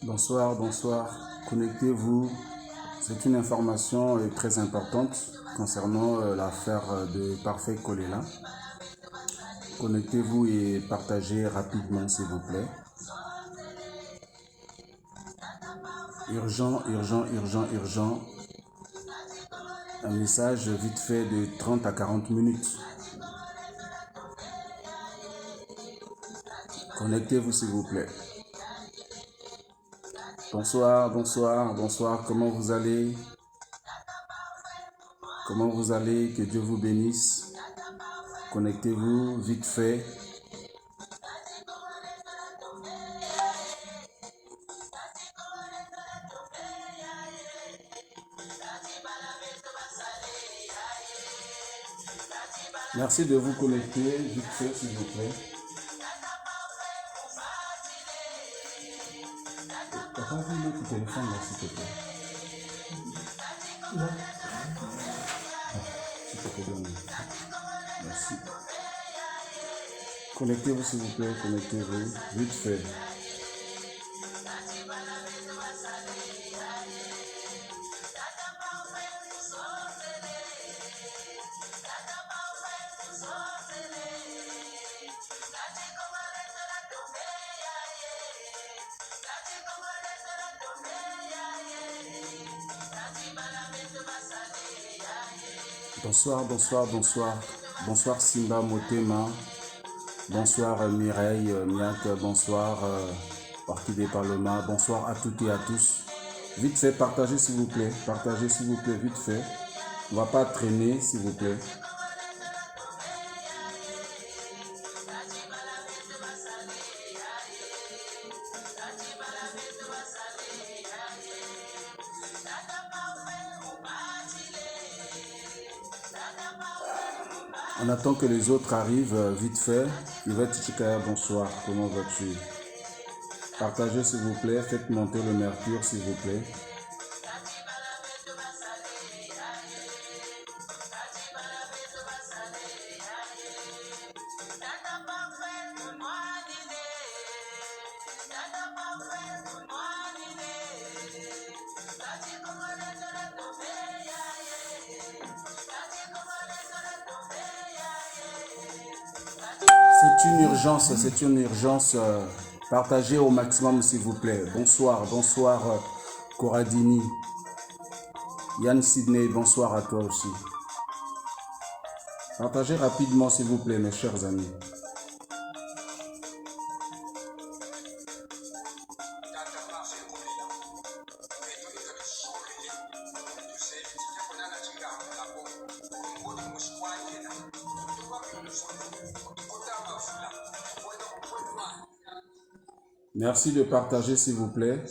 Bonsoir, bonsoir. Connectez-vous. C'est une information très importante concernant l'affaire de Parfait Kolela. Connectez-vous et partagez rapidement, s'il vous plaît. Urgent, urgent, urgent, urgent. Un message vite fait de 30 à 40 minutes. Connectez-vous, s'il vous plaît. Bonsoir, bonsoir, bonsoir. Comment vous allez? Comment vous allez? Que Dieu vous bénisse. Connectez-vous vite fait. Merci de vous connecter vite fait, s'il vous plaît. Papa, vous mettez le téléphone là, s'il te plaît. Non. S'il te plaît, donne. Merci. Connectez-vous, s'il vous plaît. Connectez-vous vite fait. Bonsoir, bonsoir, bonsoir. Bonsoir Simba Motema. Bonsoir Mireille, Miak. Bonsoir Orchidée Parlement. Bonsoir à toutes et à tous. Vite fait, partagez s'il vous plaît. Partagez s'il vous plaît, vite fait. On ne va pas traîner s'il vous plaît. On attend que les autres arrivent vite fait. Yvette Chikaya, bonsoir. Comment vas-tu? Partagez s'il vous plaît. Faites monter le mercure s'il vous plaît. C'est une urgence. Partagez au maximum s'il vous plaît. Bonsoir, bonsoir Coradini. Yann Sidney, bonsoir à toi aussi. Partagez rapidement s'il vous plaît mes chers amis. Merci de partager s'il vous plaît.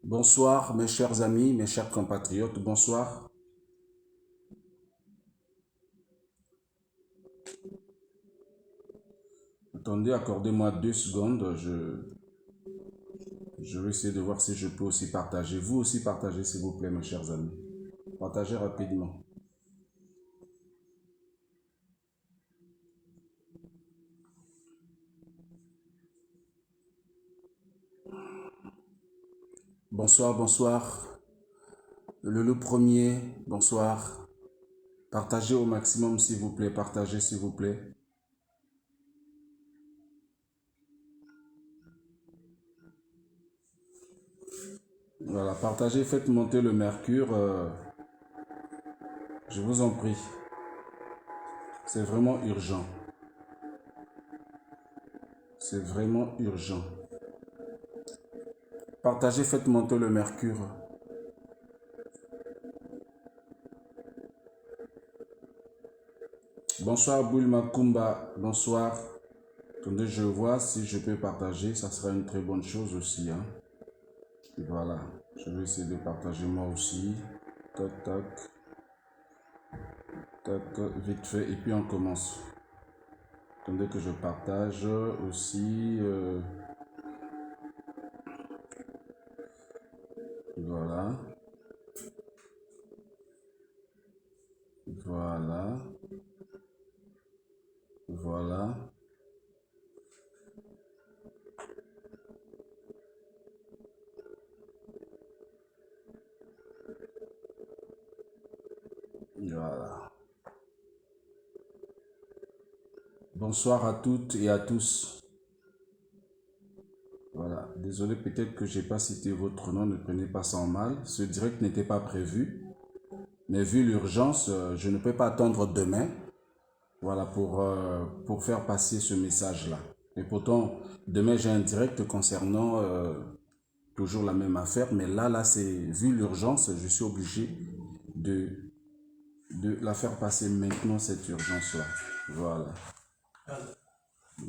Bonsoir mes chers amis, mes chers compatriotes, bonsoir. Attendez, accordez-moi 2 secondes, je vais essayer de voir si je peux aussi partager. Vous aussi partagez s'il vous plaît mes chers amis. Partagez rapidement. Bonsoir, bonsoir. Le premier, bonsoir. Partagez au maximum s'il vous plaît, partagez s'il vous plaît. Voilà, partagez, faites monter le mercure. Je vous en prie. C'est vraiment urgent. C'est vraiment urgent. Partagez, faites monter le mercure. Bonsoir Boulma Kumba, bonsoir. Attendez, je vois si je peux partager, ça sera une très bonne chose aussi. Hein. Voilà. Je vais essayer de partager moi aussi. Tac, tac. Tac, vite fait. Et puis on commence. Attendez que je partage aussi. Voilà. Voilà. Voilà. Voilà. Bonsoir à toutes et à tous. Voilà. Désolé, peut-être que j'ai pas cité votre nom, ne prenez pas ça en mal. Ce direct n'était pas prévu. Mais vu l'urgence, je ne peux pas attendre demain. Voilà, pour faire passer ce message-là. Et pourtant, demain, j'ai un direct concernant toujours la même affaire. Mais là, c'est vu l'urgence, je suis obligé de, de la faire passer maintenant, cette urgence-là. Voilà.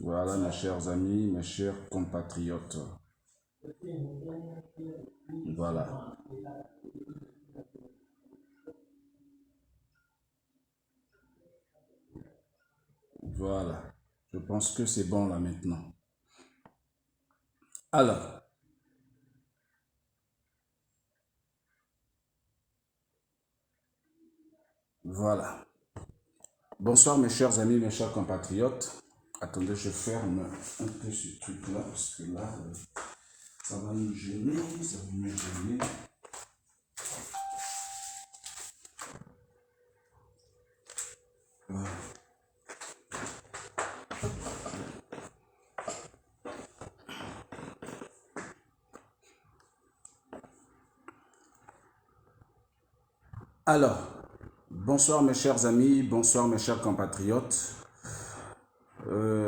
Voilà, mes chers amis, mes chers compatriotes. Voilà. Voilà. Je pense que c'est bon là maintenant. Alors, voilà. Bonsoir mes chers amis, mes chers compatriotes. Attendez, je ferme un peu ce truc-là parce que là, ça va nous gêner, ça va me gêner. Voilà. Alors, bonsoir mes chers amis, bonsoir mes chers compatriotes.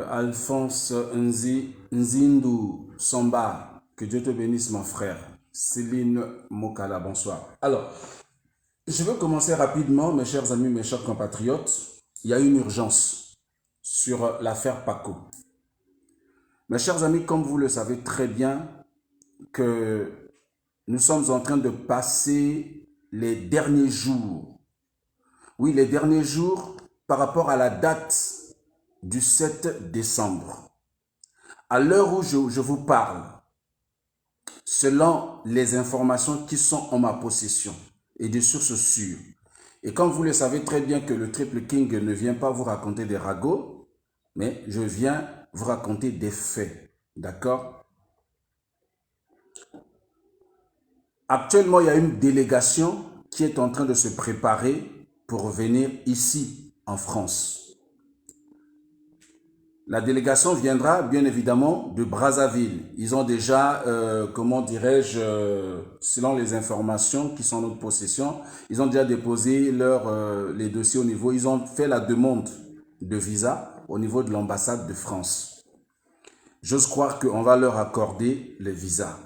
Alphonse Nzindu Samba, que Dieu te bénisse mon frère. Céline Mokala, bonsoir. Alors, je veux commencer rapidement, mes chers amis, mes chers compatriotes. Il y a une urgence sur l'affaire Paco. Mes chers amis, comme vous le savez très bien, que nous sommes en train de passer les derniers jours. Oui, les derniers jours par rapport à la date du 7 décembre. À l'heure où je vous parle, selon les informations qui sont en ma possession et des sources sûres, et comme vous le savez très bien que le Triple King ne vient pas vous raconter des ragots, mais je viens vous raconter des faits. D'accord? Actuellement, il y a une délégation qui est en train de se préparer pour venir ici, en France. La délégation viendra bien évidemment de Brazzaville. Ils ont déjà, comment dirais-je, selon les informations qui sont en notre possession, ils ont déjà déposé les dossiers au niveau, ils ont fait la demande de visa au niveau de l'ambassade de France. J'ose croire qu'on va leur accorder les visas.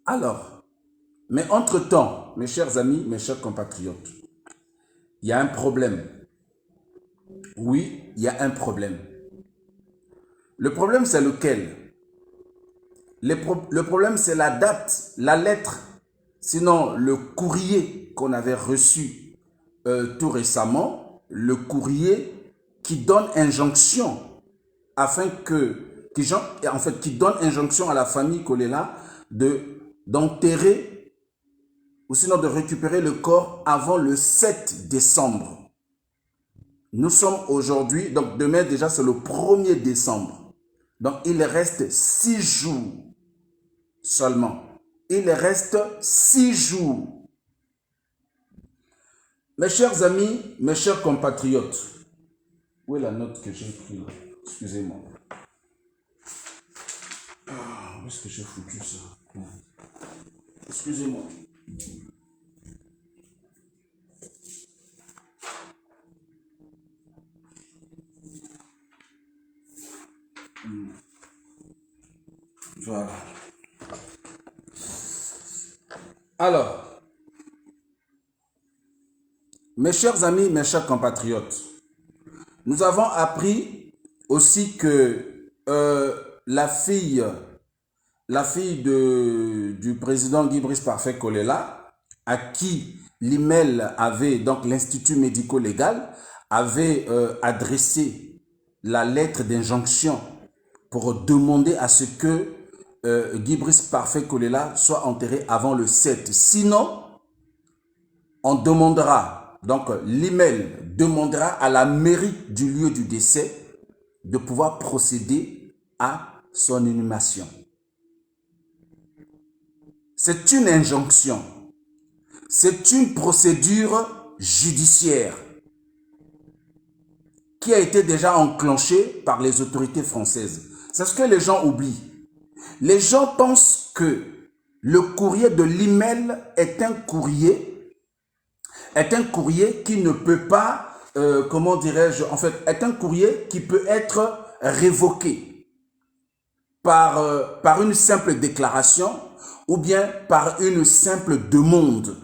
Alors, mais entre-temps, mes chers amis, mes chers compatriotes, il y a un problème. Oui, il y a un problème. Le problème, c'est lequel? Le problème, c'est la date, la lettre, sinon le courrier qu'on avait reçu tout récemment, le courrier qui donne injonction afin qui donne injonction à la famille Kolela d'enterrer ou sinon de récupérer le corps avant le 7 décembre. Nous sommes aujourd'hui, donc demain déjà c'est le 1er décembre. Donc il reste 6 jours seulement. Il reste 6 jours. Mes chers amis, mes chers compatriotes, où est la note que j'ai prise là? Excusez-moi. Où est-ce que j'ai foutu ça? Excusez-moi. Voilà. Alors, mes chers amis, mes chers compatriotes, nous avons appris aussi que la fille la fille du président Guy Brice Parfait Kolela, à qui l'email avait, donc l'Institut médico-légal, avait adressé la lettre d'injonction pour demander à ce que Guy Brice Parfait Kolela soit enterré avant le 7. Sinon, on demandera, donc l'email demandera à la mairie du lieu du décès de pouvoir procéder à son inhumation. C'est une injonction. C'est une procédure judiciaire qui a été déjà enclenchée par les autorités françaises. C'est ce que les gens oublient. Les gens pensent que le courrier de l'email est un courrier qui ne peut pas, comment dirais-je, en fait, est un courrier qui peut être révoqué par une simple déclaration ou bien par une simple demande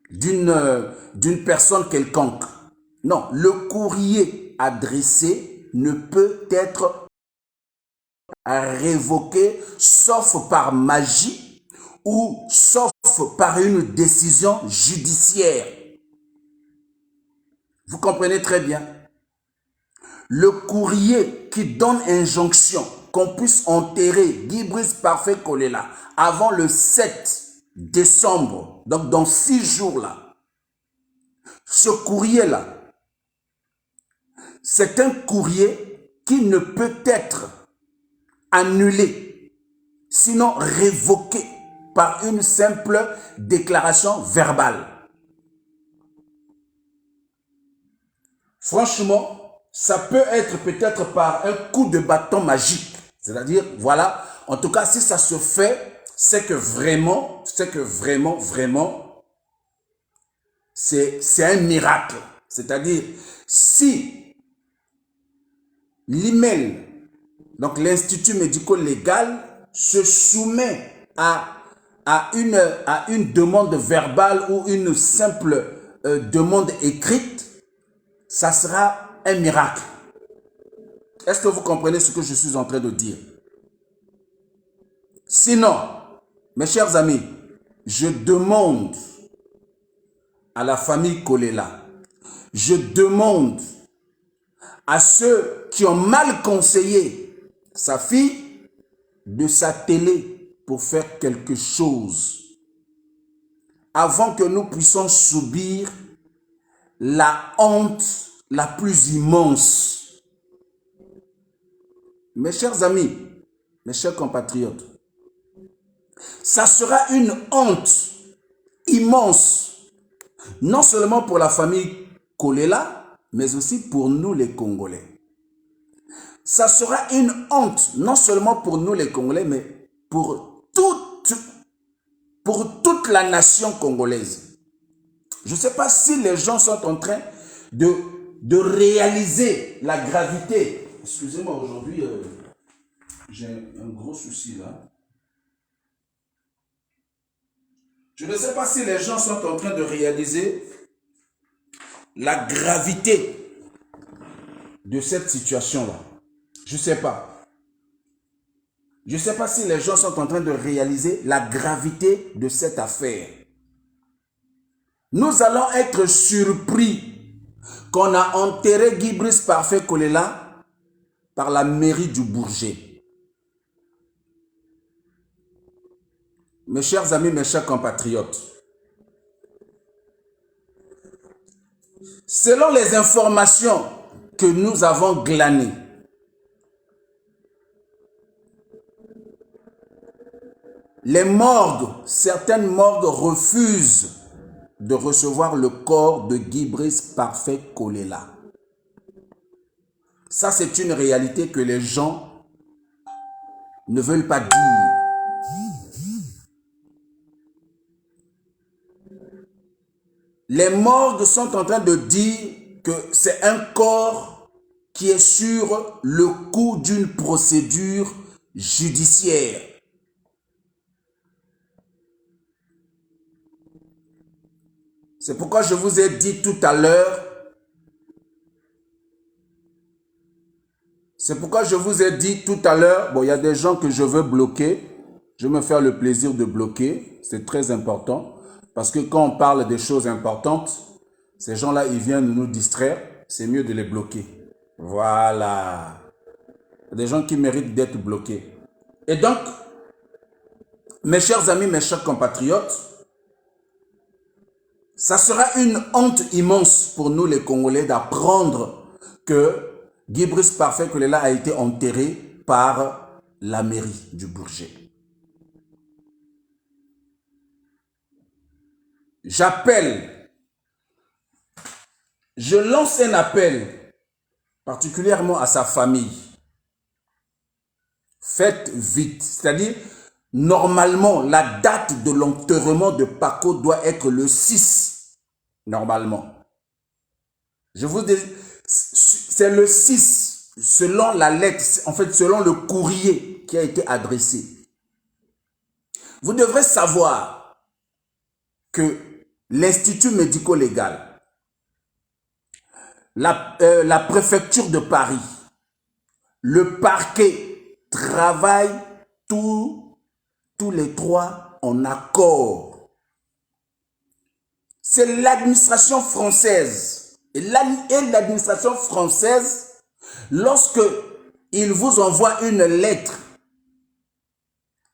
d'une personne quelconque. Non, le courrier adressé ne peut être révoqué sauf par magie ou sauf par une décision judiciaire. Vous comprenez très bien. Le courrier qui donne injonction qu'on puisse enterrer Guy Brice Parfait Kolela avant le 7 décembre, donc dans 6 jours là, ce courrier-là, c'est un courrier qui ne peut être annulé, sinon révoqué par une simple déclaration verbale. Franchement, ça peut être peut-être par un coup de bâton magique. C'est-à-dire, voilà, en tout cas, si ça se fait, c'est que vraiment, c'est un miracle. C'est-à-dire, si l'email, donc l'Institut médico-légal, se soumet à une demande verbale ou une simple demande écrite, ça sera un miracle. Est-ce que vous comprenez ce que je suis en train de dire? Sinon, mes chers amis, je demande à la famille Kolela, je demande à ceux qui ont mal conseillé sa fille de s'atteler pour faire quelque chose avant que nous puissions subir la honte la plus immense. Mes chers amis, mes chers compatriotes, ça sera une honte immense, non seulement pour la famille Kolela, mais aussi pour nous les Congolais. Ça sera une honte, non seulement pour nous les Congolais, mais pour toute la nation congolaise. Je ne sais pas si les gens sont en train de réaliser la gravité. Excusez-moi, aujourd'hui, j'ai un gros souci là. Je ne sais pas si les gens sont en train de réaliser la gravité de cette situation-là. Je ne sais pas. Je ne sais pas si les gens sont en train de réaliser la gravité de cette affaire. Nous allons être surpris qu'on a enterré Guy Brice Parfait Kolela par la mairie du Bourget. Mes chers amis, mes chers compatriotes, selon les informations que nous avons glanées, les morgues, certaines morgues refusent de recevoir le corps de Guy Brice Parfait Kolela. Ça, c'est une réalité que les gens ne veulent pas dire. Les morgues sont en train de dire que c'est un corps qui est sur le coup d'une procédure judiciaire. C'est pourquoi je vous ai dit tout à l'heure, bon, il y a des gens que je veux bloquer, Je vais me faire le plaisir de bloquer. C'est très important. Parce que quand on parle des choses importantes, ces gens-là, ils viennent nous distraire. C'est mieux de les bloquer. Voilà. Il y a des gens qui méritent d'être bloqués. Et donc, mes chers amis, mes chers compatriotes, ça sera une honte immense pour nous les Congolais d'apprendre que Guy Brice Parfait Kolela a été enterré par la mairie du Bourget. Je lance un appel particulièrement à sa famille. Faites vite, c'est-à-dire normalement la date de l'enterrement de Paco doit être le 6, normalement. Je vous dis, c'est le 6, selon la lettre, en fait selon le courrier qui a été adressé. Vous devrez savoir que l'Institut médico-légal, la préfecture de Paris, le parquet travaillent tous les trois en accord. C'est l'administration française. Et l'administration française, lorsque ils vous envoient une lettre,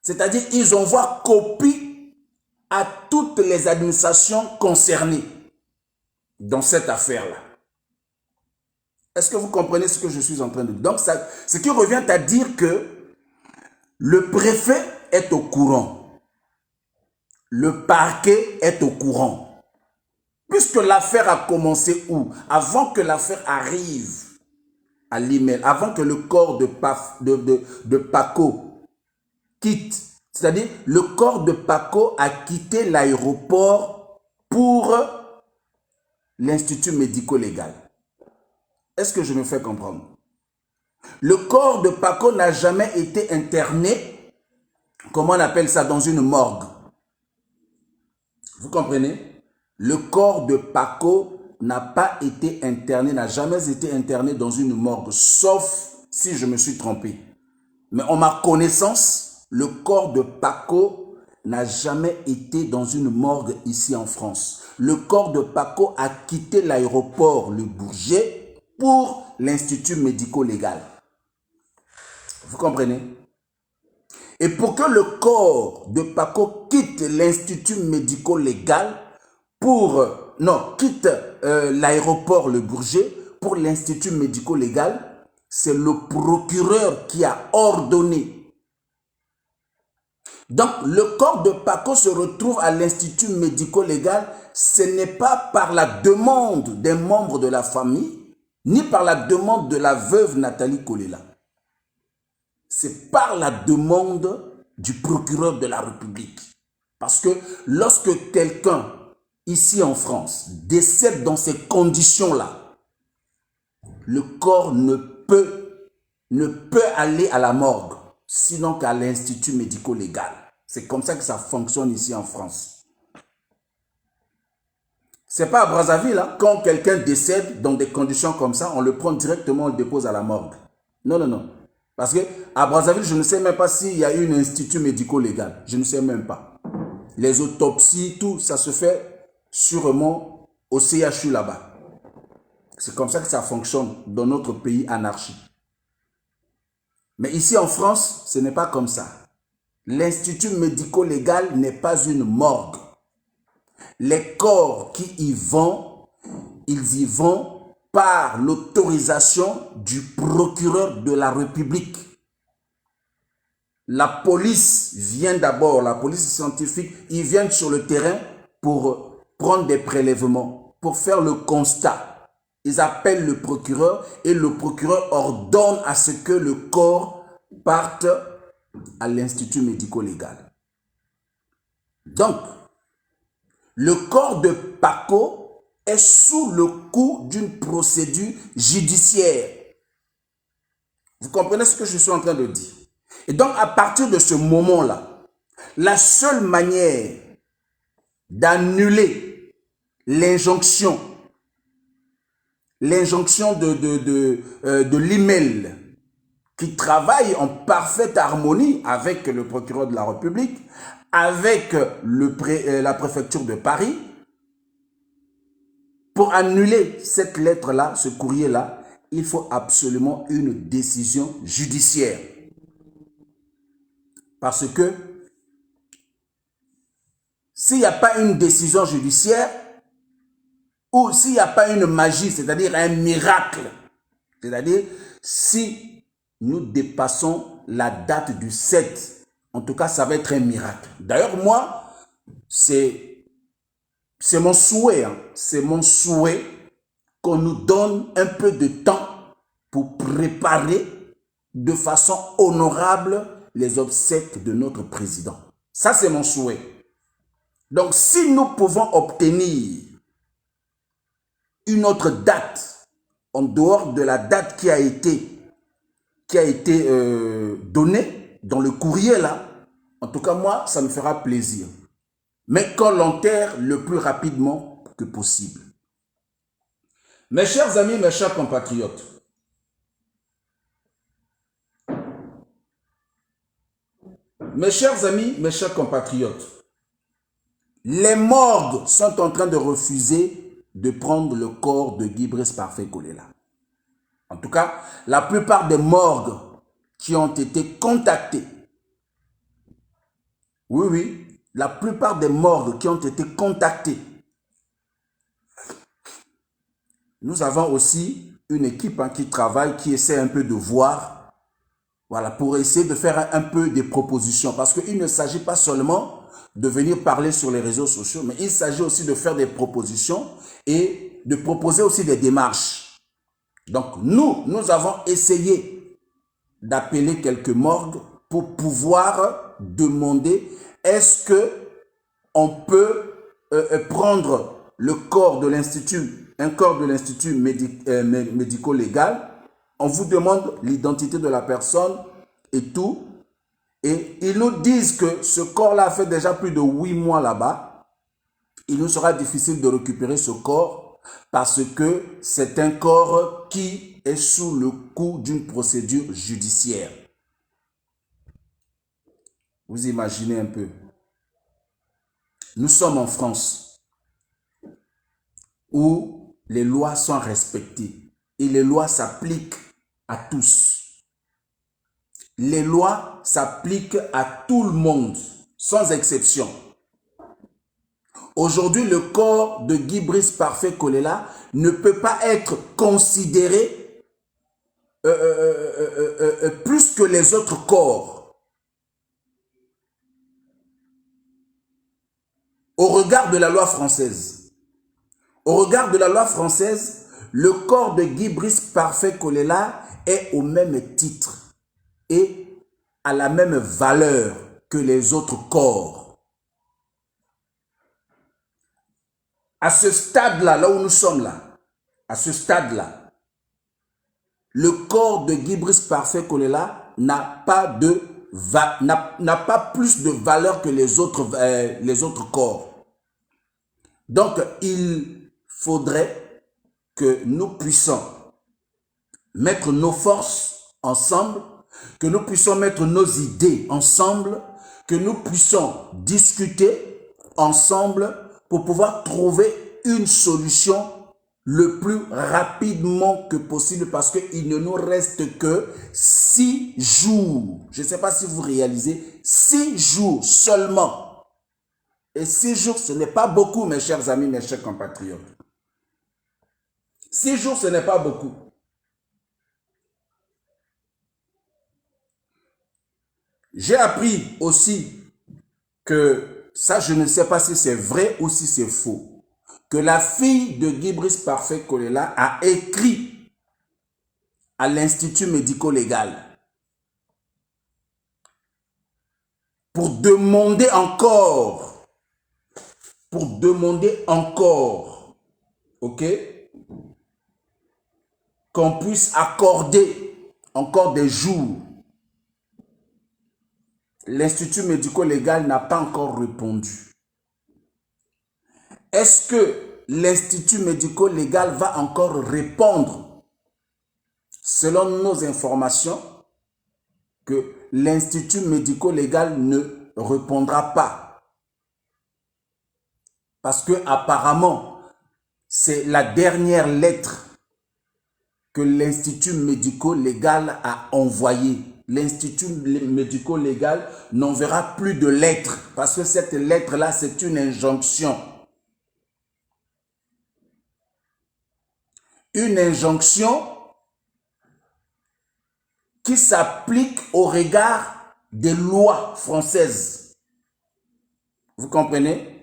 c'est-à-dire ils envoient copie à toutes les administrations concernées dans cette affaire-là. Est-ce que vous comprenez ce que je suis en train de dire? Donc, ce qui revient à dire que le préfet est au courant. Le parquet est au courant. Puisque l'affaire a commencé où? Avant que l'affaire arrive à l'email, avant que le corps de Paco quitte, c'est-à-dire le corps de Paco a quitté l'aéroport pour l'Institut médico-légal. Est-ce que je me fais comprendre? Le corps de Paco n'a jamais été interné, comment on appelle ça, dans une morgue. Vous comprenez? Le corps de Paco n'a pas été interné, n'a jamais été interné dans une morgue, sauf si je me suis trompé. Mais en ma connaissance, le corps de Paco n'a jamais été dans une morgue ici en France. Le corps de Paco a quitté l'aéroport Le Bourget pour l'Institut médico-légal. Vous comprenez? Et pour que le corps de Paco quitte l'Institut médico-légal quitte l'aéroport Le Bourget pour l'Institut médico-légal, c'est le procureur qui a ordonné. Donc, le corps de Paco se retrouve à l'Institut médico-légal, ce n'est pas par la demande des membres de la famille, ni par la demande de la veuve Nathalie Kolela. C'est par la demande du procureur de la République. Parce que lorsque quelqu'un, ici en France, décède dans ces conditions-là, le corps ne peut aller à la morgue, sinon qu'à l'Institut médico-légal. C'est comme ça que ça fonctionne ici en France. C'est pas à Brazzaville, hein? Quand quelqu'un décède dans des conditions comme ça, on le prend directement, on le dépose à la morgue. Non, non, non. Parce qu'à Brazzaville, je ne sais même pas s'il y a un institut médico-légal. Je ne sais même pas. Les autopsies, tout, ça se fait sûrement au CHU là-bas. C'est comme ça que ça fonctionne dans notre pays anarchique. Mais ici en France, ce n'est pas comme ça. L'institut médico-légal n'est pas une morgue. Les corps qui y vont, ils y vont par l'autorisation du procureur de la République. La police vient d'abord, la police scientifique, ils viennent sur le terrain pour prendre des prélèvements, pour faire le constat. Ils appellent le procureur et le procureur ordonne à ce que le corps parte à l'Institut médico-légal. Donc, le corps de Paco est sous le coup d'une procédure judiciaire. Vous comprenez ce que je suis en train de dire? Et donc, à partir de ce moment-là, la seule manière d'annuler l'injonction de l'email qui travaille en parfaite harmonie avec le procureur de la République, avec la préfecture de Paris, pour annuler cette lettre-là, ce courrier-là, il faut absolument une décision judiciaire. Parce que s'il n'y a pas une décision judiciaire, ou s'il n'y a pas une magie, c'est-à-dire un miracle, c'est-à-dire si nous dépassons la date du 7, en tout cas, ça va être un miracle. D'ailleurs, moi, c'est mon souhait, hein, c'est mon souhait qu'on nous donne un peu de temps pour préparer de façon honorable les obsèques de notre président. Ça, c'est mon souhait. Donc, si nous pouvons obtenir une autre date en dehors de la date qui a été donnée dans le courrier là, en tout cas, moi, ça me fera plaisir. Mais qu'on l'enterre le plus rapidement que possible. Mes chers amis, mes chers compatriotes, mes chers amis, mes chers compatriotes, les morgues sont en train de refuser de prendre le corps de Guy Brice Parfait Kolela. En tout cas, la plupart des morgues qui ont été contactées, oui, la plupart des morgues qui ont été contactées, nous avons aussi une équipe qui travaille, qui essaie un peu de voir, voilà, pour essayer de faire un peu des propositions. Parce qu'il ne s'agit pas seulement de venir parler sur les réseaux sociaux, mais il s'agit aussi de faire des propositions et de proposer aussi des démarches. Donc nous avons essayé d'appeler quelques morgues pour pouvoir demander est-ce que on peut prendre le corps de l'Institut, un corps de l'Institut médico-légal, on vous demande l'identité de la personne et tout, et ils nous disent que ce corps-là a fait déjà plus de 8 mois là-bas. Il nous sera difficile de récupérer ce corps parce que c'est un corps qui est sous le coup d'une procédure judiciaire. Vous imaginez un peu. Nous sommes en France où les lois sont respectées et les lois s'appliquent à tous. Les lois s'appliquent à tout le monde, sans exception. Aujourd'hui, le corps de Guy Brice Parfait Kolela ne peut pas être considéré plus que les autres corps. Au regard de la loi française. Au regard de la loi française, le corps de Guy Brice Parfait Kolela est au même titre et à la même valeur que les autres corps. À ce stade-là, là où nous sommes là, à ce stade-là, le corps de Guy Brice Parfait Kolela n'a pas plus de valeur que les autres corps. Donc, il faudrait que nous puissions mettre nos forces ensemble, que nous puissions mettre nos idées ensemble, que nous puissions discuter ensemble pour pouvoir trouver une solution le plus rapidement que possible parce qu'il ne nous reste que 6 jours. Je ne sais pas si vous réalisez, 6 jours seulement. Et 6 jours, ce n'est pas beaucoup, mes chers amis, mes chers compatriotes. 6 jours, ce n'est pas beaucoup. J'ai appris aussi que, ça je ne sais pas si c'est vrai ou si c'est faux, que la fille de Guy Brice Parfait Kolela a écrit à l'Institut médico-légal pour demander encore, ok, qu'on puisse accorder encore des jours. L'Institut médico-légal n'a pas encore répondu. Est-ce que l'Institut médico-légal va encore répondre? Selon nos informations, que l'Institut médico-légal ne répondra pas. Parce que apparemment, c'est la dernière lettre que l'Institut médico-légal a envoyée. L'Institut médico-légal n'enverra plus de lettres parce que cette lettre-là, c'est une injonction. Une injonction qui s'applique au regard des lois françaises. Vous comprenez?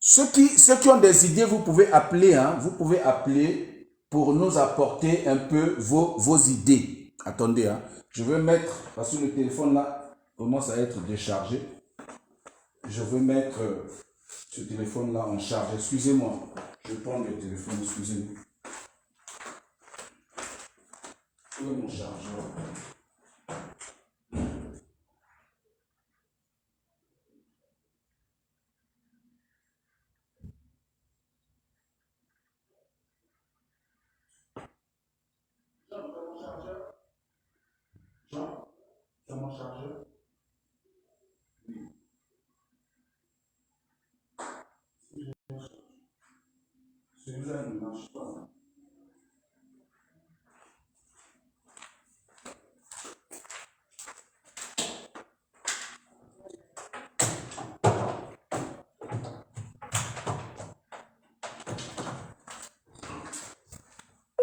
Ceux qui ont des idées, vous pouvez appeler, hein, vous pouvez appeler pour nous apporter un peu vos idées. Attendez, hein, je vais mettre, parce que le téléphone là commence à être déchargé. Je vais mettre ce téléphone là en charge. Excusez-moi, je vais prendre le téléphone, excusez-moi. Où est mon chargeur? Jean, t'as mon chargeur? Celui-là ne marche pas.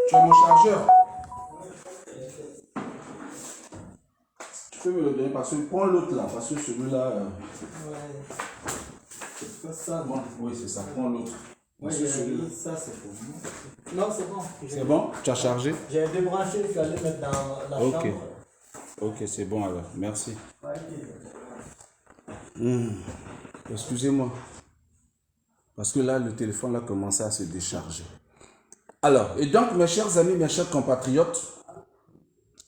Tu as mon chargeur? Tu peux me le donner parce que prends l'autre là, parce que celui-là. Ouais. C'est pas ça. Bon, oui, c'est ça, prends l'autre. Moi, j'ai mis ça, c'est pour moi. Non, c'est bon. C'est bon? Tu as chargé? J'ai débranché, je suis allé mettre dans la chambre. Ok, c'est bon alors, merci. Ouais. Excusez-moi. Parce que là, le téléphone là commençait à se décharger. Alors, et donc, mes chers amis, mes chers compatriotes,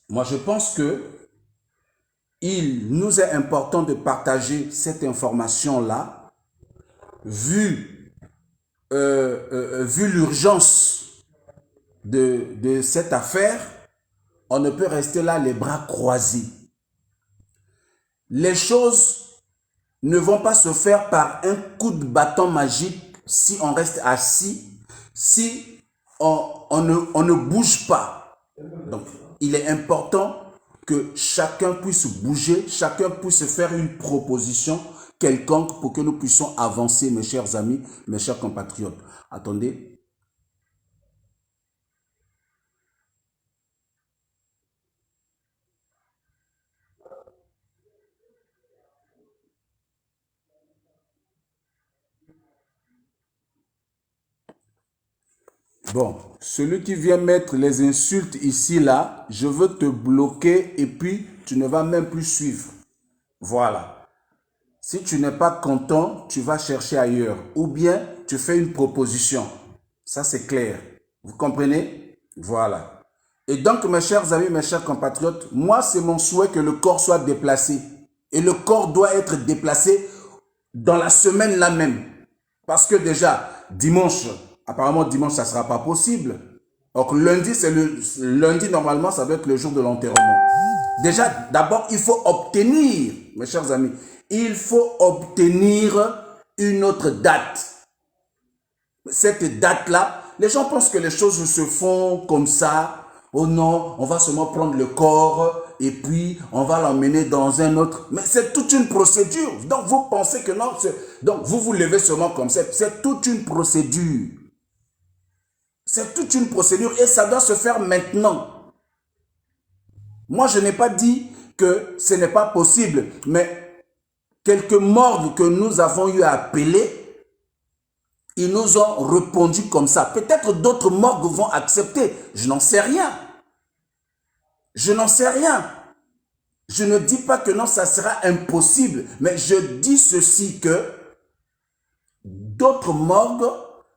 moi je pense que il nous est important de partager cette information-là, vu l'urgence de cette affaire. On ne peut rester là les bras croisés. Les choses ne vont pas se faire par un coup de bâton magique si on reste assis, si on ne bouge pas. Donc, il est important que chacun puisse bouger, chacun puisse faire une proposition quelconque pour que nous puissions avancer, mes chers amis, mes chers compatriotes. Attendez. Bon, celui qui vient mettre les insultes ici, là, je veux te bloquer et puis tu ne vas même plus suivre. Voilà. Si tu n'es pas content, tu vas chercher ailleurs. Ou bien, tu fais une proposition. Ça, c'est clair. Vous comprenez? Voilà. Et donc, mes chers amis, mes chers compatriotes, moi, c'est mon souhait que le corps soit déplacé. Et le corps doit être déplacé dans la semaine là même. Parce que déjà, dimanche, apparemment dimanche, ça ne sera pas possible. Donc lundi, lundi, normalement, ça doit être le jour de l'enterrement. Déjà, d'abord, il faut obtenir, mes chers amis, il faut obtenir une autre date. Cette date-là, les gens pensent que les choses se font comme ça. Oh non, on va seulement prendre le corps et puis on va l'emmener dans un autre. Mais c'est toute une procédure. Donc vous pensez que non, donc vous levez seulement comme ça. C'est toute une procédure. C'est toute une procédure et ça doit se faire maintenant. Moi, je n'ai pas dit que ce n'est pas possible, mais quelques morgues que nous avons eu à appeler, ils nous ont répondu comme ça. Peut-être d'autres morgues vont accepter. Je n'en sais rien. Je n'en sais rien. Je ne dis pas que non, ça sera impossible. Mais je dis ceci que d'autres morgues,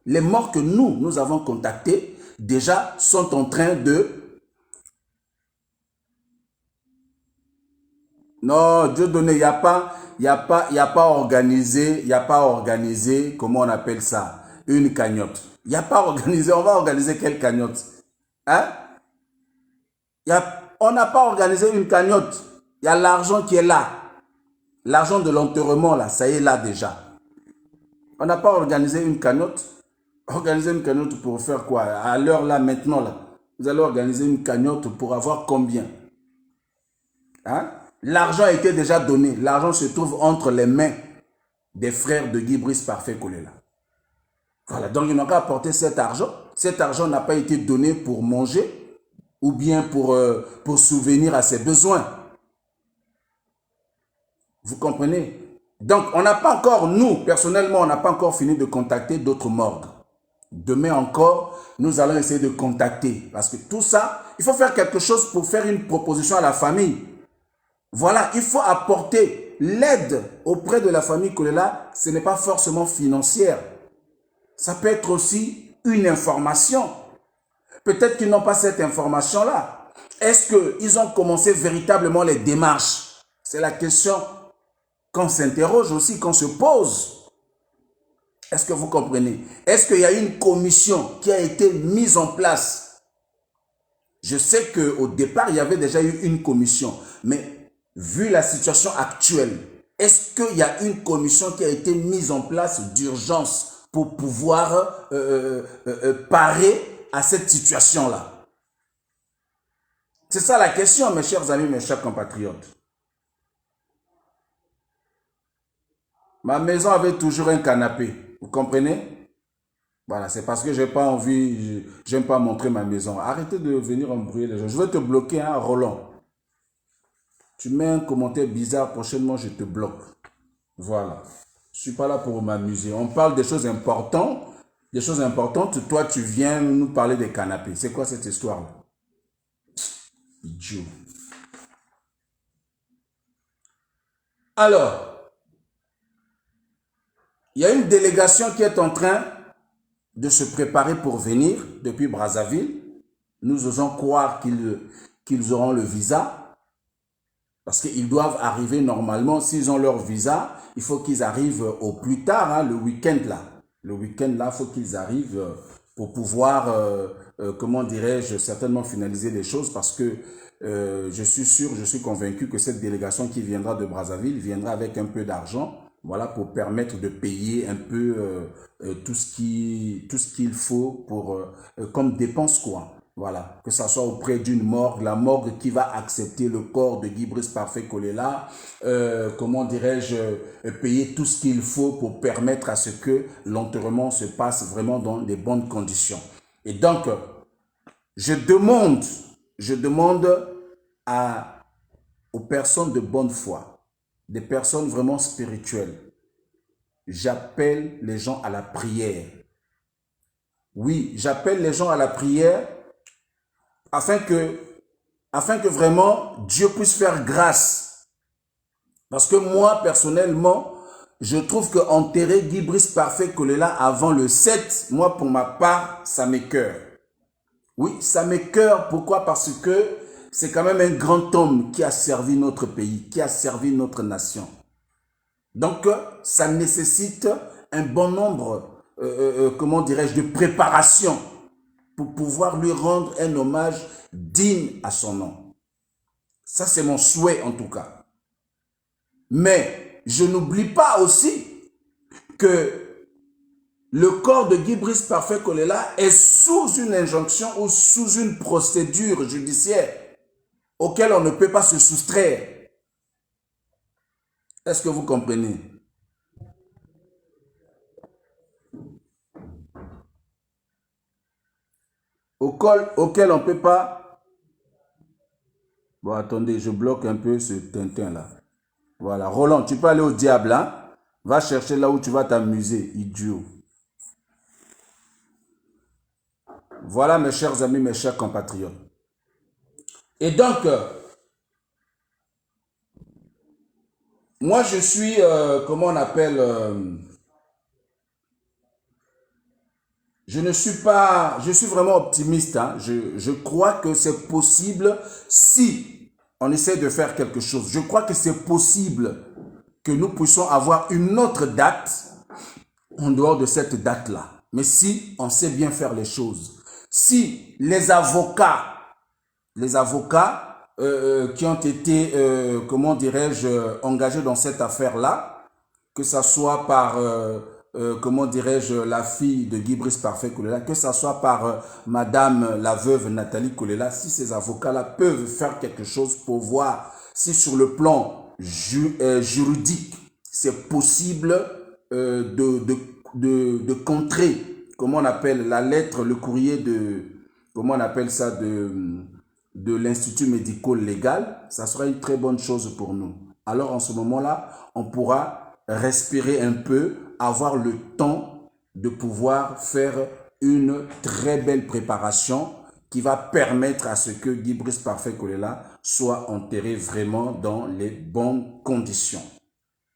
les morgues que nous avons contactés, déjà sont en train de Non, Dieu donné, il n'y a pas, organisé, comment on appelle ça, une cagnotte. Il n'y a pas organisé, on va organiser quelle cagnotte? Hein? On n'a pas organisé une cagnotte. Il y a l'argent qui est là. L'argent de l'enterrement, là, ça y est là déjà. On n'a pas organisé une cagnotte. Organiser une cagnotte pour faire quoi? À l'heure là, maintenant, là. Vous allez organiser une cagnotte pour avoir combien? Hein? L'argent a été déjà donné. L'argent se trouve entre les mains des frères de Guy Brice Parfait Kolela. Voilà, donc ils n'ont qu'à apporter cet argent. Cet argent n'a pas été donné pour manger ou bien pour souvenir à ses besoins. Vous comprenez? Donc, on n'a pas encore, nous, personnellement, on n'a pas encore fini de contacter d'autres morgues. Demain encore, nous allons essayer de contacter. Parce que tout ça, il faut faire quelque chose pour faire une proposition à la famille. Voilà, il faut apporter l'aide auprès de la famille Kolela. Ce n'est pas forcément financière. Ça peut être aussi une information. Peut-être qu'ils n'ont pas cette information-là. Est-ce qu'ils ont commencé véritablement les démarches? C'est la question qu'on s'interroge aussi, qu'on se pose. Est-ce que vous comprenez? Est-ce qu'il y a une commission qui a été mise en place? Je sais qu'au départ, il y avait déjà eu une commission. Mais vu la situation actuelle, est-ce qu'il y a une commission qui a été mise en place d'urgence pour pouvoir parer à cette situation-là? C'est ça la question, mes chers amis, mes chers compatriotes. Ma maison avait toujours un canapé. Vous comprenez? Voilà, c'est parce que j'ai pas envie, j'aime pas montrer ma maison. Arrêtez de venir embrouiller les gens. Je vais te bloquer, hein, Roland. Tu mets un commentaire bizarre, prochainement je te bloque. Voilà. Je suis pas là pour m'amuser. On parle des choses importantes. Des choses importantes. Toi, tu viens nous parler des canapés. C'est quoi cette histoire-là? Idiot. Alors, il y a une délégation qui est en train de se préparer pour venir depuis Brazzaville. Nous osons croire qu'ils auront le visa. Parce qu'ils doivent arriver normalement. S'ils ont leur visa, il faut qu'ils arrivent au plus tard, hein, le week-end là. Le week-end là, il faut qu'ils arrivent pour pouvoir, comment dirais-je, certainement finaliser les choses. Parce que je suis sûr, je suis convaincu que cette délégation qui viendra de Brazzaville viendra avec un peu d'argent. Voilà, pour permettre de payer un peu tout ce qu'il faut pour, comme dépense, quoi. Voilà, que ça soit auprès d'une morgue, la morgue qui va accepter le corps de Guy Brice Parfait Kolela, comment dirais-je, payer tout ce qu'il faut pour permettre à ce que l'enterrement se passe vraiment dans les bonnes conditions. Et donc, je demande aux personnes de bonne foi, des personnes vraiment spirituelles, j'appelle les gens à la prière. Oui, j'appelle les gens à la prière afin que vraiment Dieu puisse faire grâce. Parce que moi, personnellement, je trouve que enterrer Guy Brice Parfait Kolela avant le 7, moi, pour ma part, ça m'écoeure. Oui, ça m'écoeure. Pourquoi? Parce que c'est quand même un grand homme qui a servi notre pays, qui a servi notre nation. Donc, ça nécessite un bon nombre, comment dirais-je, de préparation pour pouvoir lui rendre un hommage digne à son nom. Ça, c'est mon souhait en tout cas. Mais je n'oublie pas aussi que le corps de Guy Brice Parfait Kolela est sous une injonction ou sous une procédure judiciaire auquel on ne peut pas se soustraire. Est-ce que vous comprenez? Auquel on ne peut pas... Bon, attendez, je bloque un peu ce Tintin-là. Voilà, Roland, tu peux aller au diable, hein? Va chercher là où tu vas t'amuser, idiot. Voilà, mes chers amis, mes chers compatriotes. Et donc, moi, je suis, comment on appelle... je ne suis pas... Je suis vraiment optimiste. Hein? Je crois que c'est possible si on essaie de faire quelque chose. Je crois que c'est possible que nous puissions avoir une autre date en dehors de cette date-là. Mais si on sait bien faire les choses, si les avocats qui ont été, comment dirais-je, engagés dans cette affaire-là, que ça soit par, comment dirais-je, la fille de Guy Brice Parfait Kolela, que ça soit par madame la veuve Nathalie Kolela, si ces avocats-là peuvent faire quelque chose pour voir si sur le plan juridique, c'est possible de contrer, comment on appelle la lettre, le courrier de, comment on appelle ça, de l'Institut médico-légal, ça sera une très bonne chose pour nous. Alors en ce moment-là, on pourra respirer un peu, avoir le temps de pouvoir faire une très belle préparation qui va permettre à ce que Guy Brice Parfait Kolela soit enterré vraiment dans les bonnes conditions.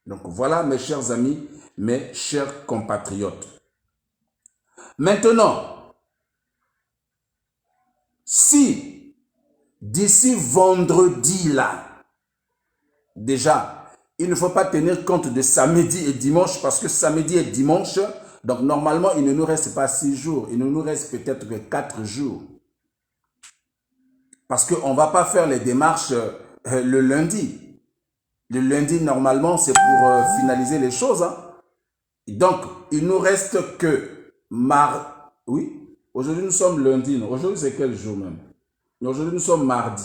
Donc voilà mes chers amis, mes chers compatriotes. Maintenant, si d'ici vendredi là, déjà, il ne faut pas tenir compte de samedi et dimanche parce que samedi et dimanche, donc normalement il ne nous reste pas 6 jours, il ne nous reste peut-être que 4 jours. Parce qu'on ne va pas faire les démarches le lundi. Le lundi, normalement, c'est pour finaliser les choses. Hein. Donc, il nous reste que Oui, aujourd'hui nous sommes lundi. Aujourd'hui, c'est quel jour même? Aujourd'hui, nous sommes mardi.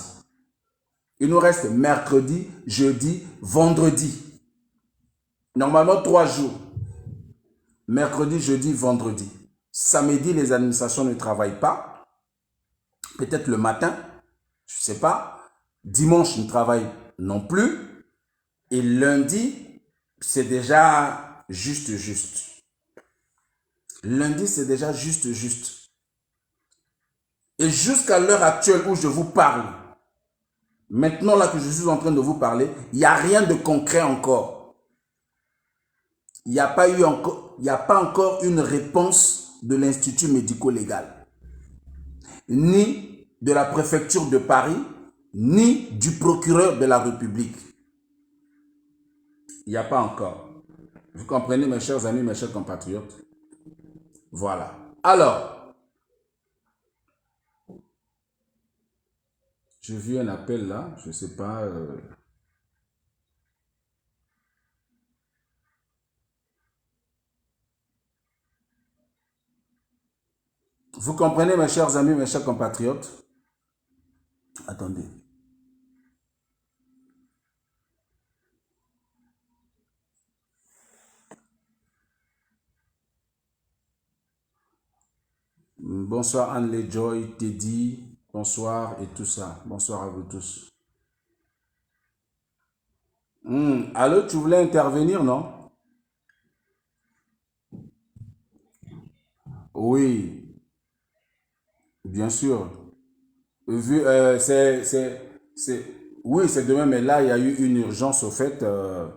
Il nous reste mercredi, jeudi, vendredi. Normalement, 3 jours. Mercredi, jeudi, vendredi. Samedi, les administrations ne travaillent pas. Peut-être le matin, je ne sais pas. Dimanche, ils ne travaillent non plus. Et lundi, c'est déjà juste. Lundi, c'est déjà juste. Et jusqu'à l'heure actuelle où je vous parle, maintenant là que je suis en train de vous parler, il n'y a rien de concret encore. Il n'y a pas encore une réponse de l'Institut médico-légal, ni de la préfecture de Paris, ni du procureur de la République. Il n'y a pas encore. Vous comprenez, mes chers amis, mes chers compatriotes? Voilà. Alors, j'ai vu un appel là, je ne sais pas. Vous comprenez, mes chers amis, mes chers compatriotes? Attendez. Bonsoir Anne Joy, Teddy, bonsoir et tout ça. Bonsoir à vous tous. Allô, tu voulais intervenir, non? Oui, bien sûr. Vu, oui, c'est demain, mais là, il y a eu une urgence, au fait,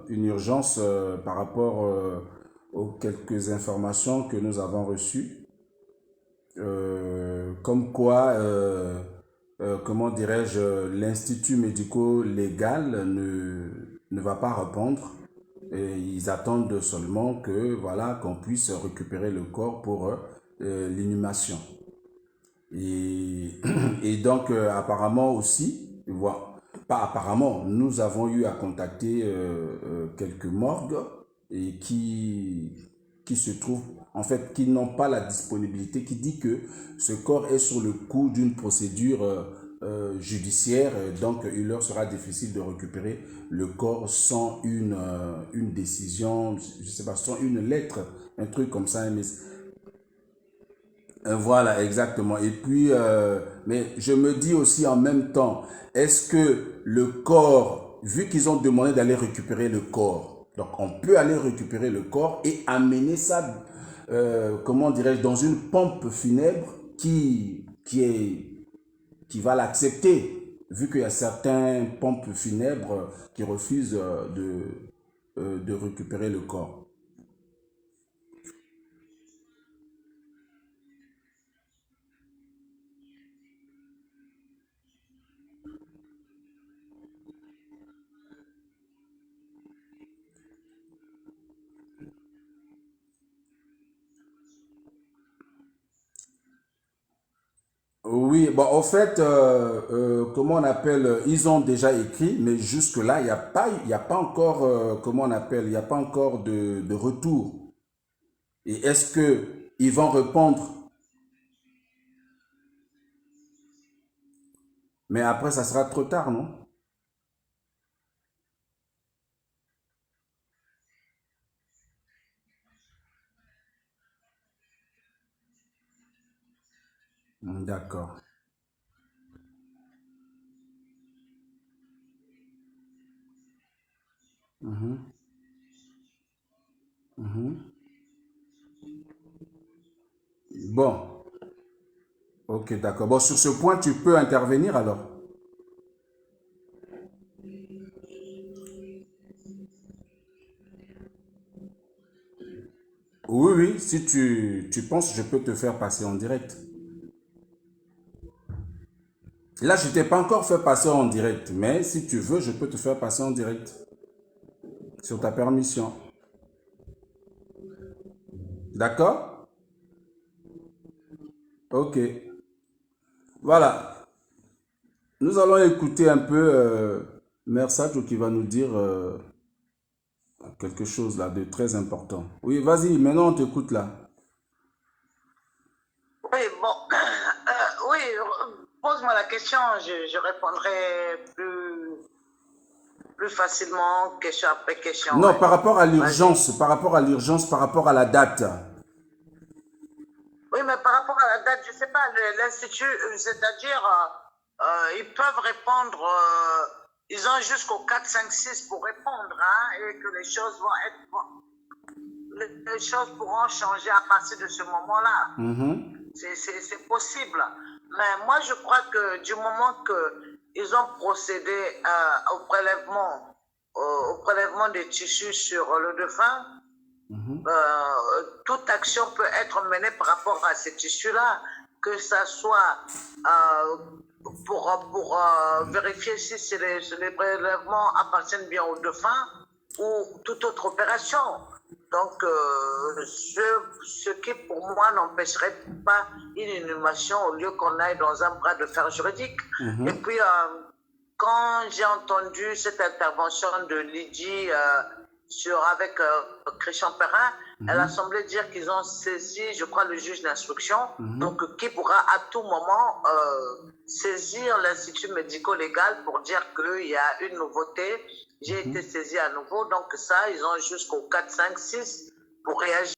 une urgence par rapport aux quelques informations que nous avons reçues. Comme quoi, comment dirais-je, l'Institut médico-légal ne va pas répondre. Et ils attendent seulement que, voilà, qu'on puisse récupérer le corps pour l'inhumation. Et, et donc, apparemment aussi, voilà, pas apparemment, nous avons eu à contacter quelques morgues et qui se trouvent, en fait, qui n'ont pas la disponibilité, qui dit que ce corps est sur le coup d'une procédure judiciaire, donc il leur sera difficile de récupérer le corps sans une décision, je sais pas, sans une lettre, un truc comme ça, mais voilà, exactement. Et puis, mais je me dis aussi en même temps, est-ce que le corps, vu qu'ils ont demandé d'aller récupérer le corps, donc on peut aller récupérer le corps et amener ça, comment dirais-je, dans une pompe funèbre qui va l'accepter, vu qu'il y a certains pompes funèbres qui refusent de récupérer le corps. Oui, bon, en fait, comment on appelle, ils ont déjà écrit, mais jusque-là, il y a pas encore, comment on appelle, il n'y a pas encore de retour. Et est-ce que ils vont répondre? Mais après, ça sera trop tard, non? D'accord. Mhm, mhm. Bon, ok, d'accord. Bon, sur ce point, tu peux intervenir alors? Oui, oui, si tu penses, je peux te faire passer en direct. Là, je t'ai pas encore fait passer en direct, mais si tu veux, je peux te faire passer en direct sur ta permission. D'accord? Ok. Voilà. Nous allons écouter un peu Mersato qui va nous dire quelque chose là de très important. Oui, vas-y, maintenant on t'écoute là. Oui, bon, oui, pose-moi la question, je répondrai plus facilement, question après question, Non, ouais. par rapport à Vas-y. l'urgence, par rapport à l'urgence, par rapport à la date. Oui, mais par rapport à la date, je ne sais pas, l'Institut, c'est-à-dire, ils peuvent répondre, ils ont jusqu'au 4, 5, 6 pour répondre, hein, et que les choses vont être, les choses pourront changer à partir de ce moment-là. Mhm, C'est possible. Mais moi, je crois que du moment qu'ils ont procédé au prélèvement des tissus sur le défunt, mhm, toute action peut être menée par rapport à ces tissus-là, que ça soit euh, pour vérifier si les prélèvements appartiennent bien au défunt ou toute autre opération. Donc, ce qui pour moi n'empêcherait pas une inhumation au lieu qu'on aille dans un bras de fer juridique. mhm, Et puis, quand j'ai entendu cette intervention de Lydie avec Christian Perrin, elle a semblé dire qu'ils ont saisi, je crois, le juge d'instruction, donc qui pourra à tout moment saisir l'Institut médico-légal pour dire qu'il y a une nouveauté. J'ai été saisi à nouveau, donc ça, ils ont jusqu'au 4, 5, 6 pour réagir.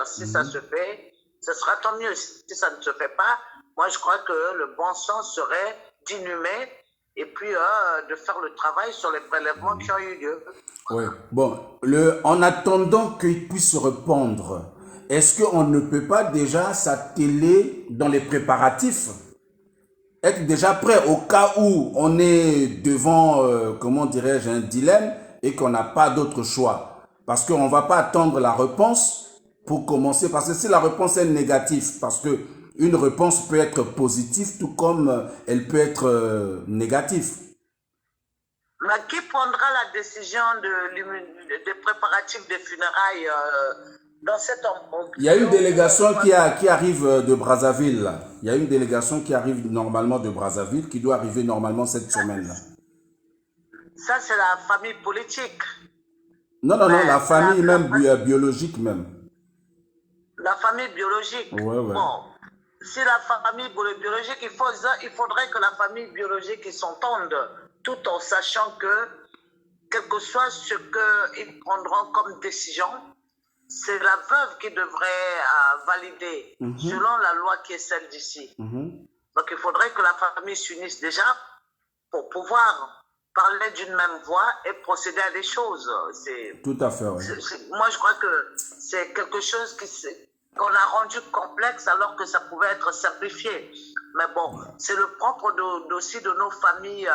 Si ça se fait, ce sera tant mieux. Si ça ne se fait pas, moi je crois que le bon sens serait d'inhumer et puis de faire le travail sur les prélèvements qui ont eu lieu. oui. Bon, en attendant qu'ils puissent répondre, est-ce qu'on ne peut pas déjà s'atteler dans les préparatifs? Être déjà prêt au cas où on est devant, comment dirais-je, un dilemme et qu'on n'a pas d'autre choix. Parce qu'on ne va pas attendre la réponse pour commencer. Parce que si la réponse est négative, parce que une réponse peut être positive tout comme elle peut être négative. Mais qui prendra la décision des préparatifs des funérailles dans cette Il y a une délégation qui arrive de Brazzaville. Là. Il y a une délégation qui arrive normalement de Brazzaville, qui doit arriver normalement cette semaine-là. Ça, c'est la famille politique. Non, non, non, la famille même biologique même. La famille biologique. Ouais, ouais. Bon, si la famille biologique, il faudrait que la famille biologique s'entende, tout en sachant que, quel que soit ce qu'ils prendront comme décision, c'est la veuve qui devrait valider, selon la loi qui est celle d'ici. Donc il faudrait que la famille s'unisse déjà pour pouvoir parler d'une même voix et procéder à des choses. Tout à fait, oui. Moi, je crois que c'est quelque chose qu'on a rendu complexe alors que ça pouvait être simplifié. Mais bon, c'est le propre aussi de nos familles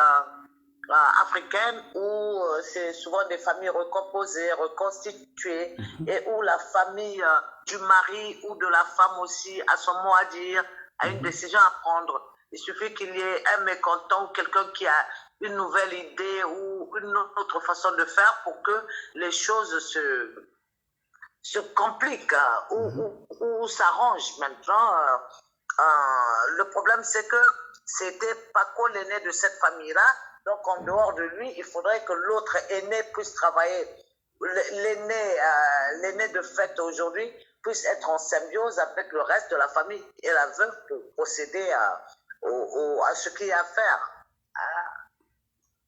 africaines où c'est souvent des familles recomposées, reconstituées, et où la famille du mari ou de la femme aussi a son mot à dire, a une décision à prendre. Il suffit qu'il y ait un mécontent ou quelqu'un qui a une nouvelle idée ou une autre façon de faire pour que les choses se compliquent ou s'arrangent. Maintenant, le problème, c'est que c'était Paco l'aîné de cette famille-là. Donc, en dehors de lui, il faudrait que l'autre aîné puisse travailler. L'aîné de fait aujourd'hui puisse être en symbiose avec le reste de la famille et la veuve pour procéder à ce qu'il y a à faire.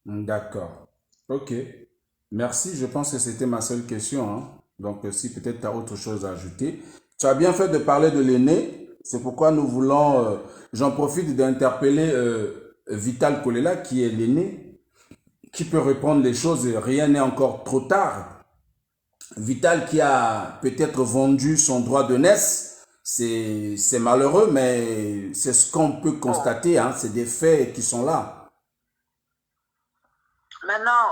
D'accord. Ok. Merci. Je pense que c'était ma seule question, hein. Donc, si peut-être tu as autre chose à ajouter. Tu as bien fait de parler de l'aîné. C'est pourquoi nous voulons... j'en profite d'interpeller Vital Kolela, qui est l'aîné, qui peut répondre les choses. Rien n'est encore trop tard. Vital qui a peut-être vendu son droit de naissance, c'est malheureux, mais c'est ce qu'on peut constater, hein, c'est des faits qui sont là. Maintenant,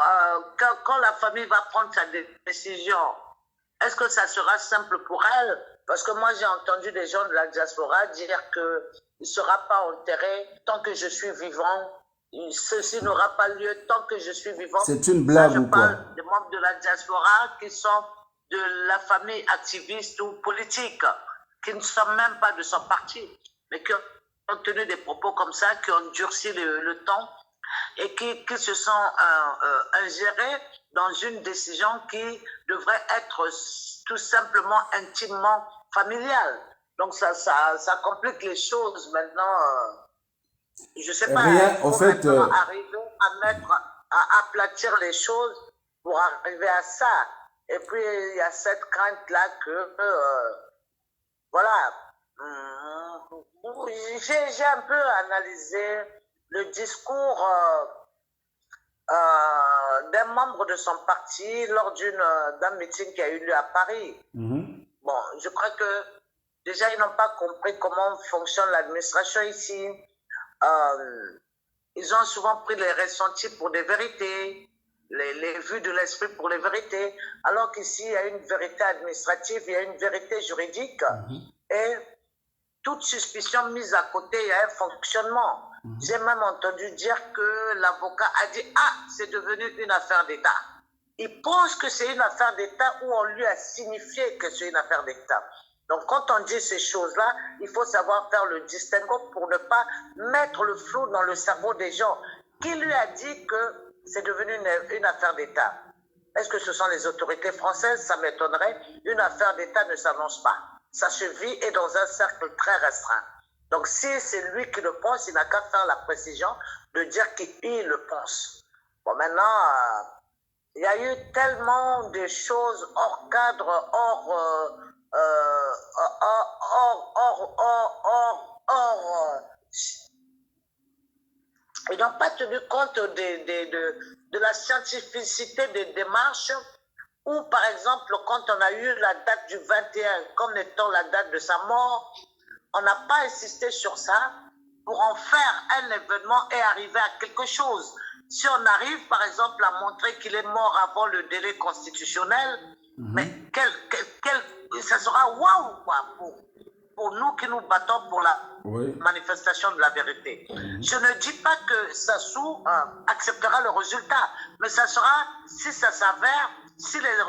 quand la famille va prendre sa décision, est-ce que ça sera simple pour elle? Parce que moi, j'ai entendu des gens de la diaspora dire qu'il ne sera pas enterré tant que je suis vivant. Ceci n'aura pas lieu tant que je suis vivant. C'est une blague ou quoi? Je parle des membres de la diaspora qui sont de la famille activiste ou politique, qui ne sont même pas de son parti, mais qui ont tenu des propos comme ça, qui ont durci le temps et qui se sont ingérés dans une décision qui devrait être tout simplement intimement familiale. Donc ça complique les choses maintenant. Je ne sais pas, rien, il faut arriver à aplatir les choses pour arriver à ça. Et puis, il y a cette crainte-là que, voilà, j'ai un peu analysé le discours d'un membre de son parti lors d'un meeting qui a eu lieu à Paris. Bon, je crois que déjà, ils n'ont pas compris comment fonctionne l'administration ici. Ils ont souvent pris les ressentis pour des vérités, les vues de l'esprit pour les vérités, alors qu'ici, il y a une vérité administrative, il y a une vérité juridique, et toute suspicion mise à côté, il y a un fonctionnement. J'ai même entendu dire que l'avocat a dit « Ah, c'est devenu une affaire d'État ». Il pense que c'est une affaire d'État ou on lui a signifié que c'est une affaire d'État. Donc, quand on dit ces choses-là, il faut savoir faire le distinguo pour ne pas mettre le flou dans le cerveau des gens. Qui lui a dit que c'est devenu une affaire d'État? Est-ce que ce sont les autorités françaises? Ça m'étonnerait. Une affaire d'État ne s'annonce pas. Ça se vit et dans un cercle très restreint. Donc, si c'est lui qui le pense, il n'a qu'à faire la précision de dire qu'il le pense. Bon, maintenant, il y a eu tellement de choses hors cadre, ils n'ont pas tenu compte de la scientificité des démarches, ou par exemple, quand on a eu la date du 21 comme étant la date de sa mort, on n'a pas insisté sur ça pour en faire un événement et arriver à quelque chose. Si on arrive, par exemple, à montrer qu'il est mort avant le délai constitutionnel, mais ça sera waouh pour nous qui nous battons pour la manifestation de la vérité. Je ne dis pas que Sassou acceptera le résultat, mais ça sera, si ça s'avère, si les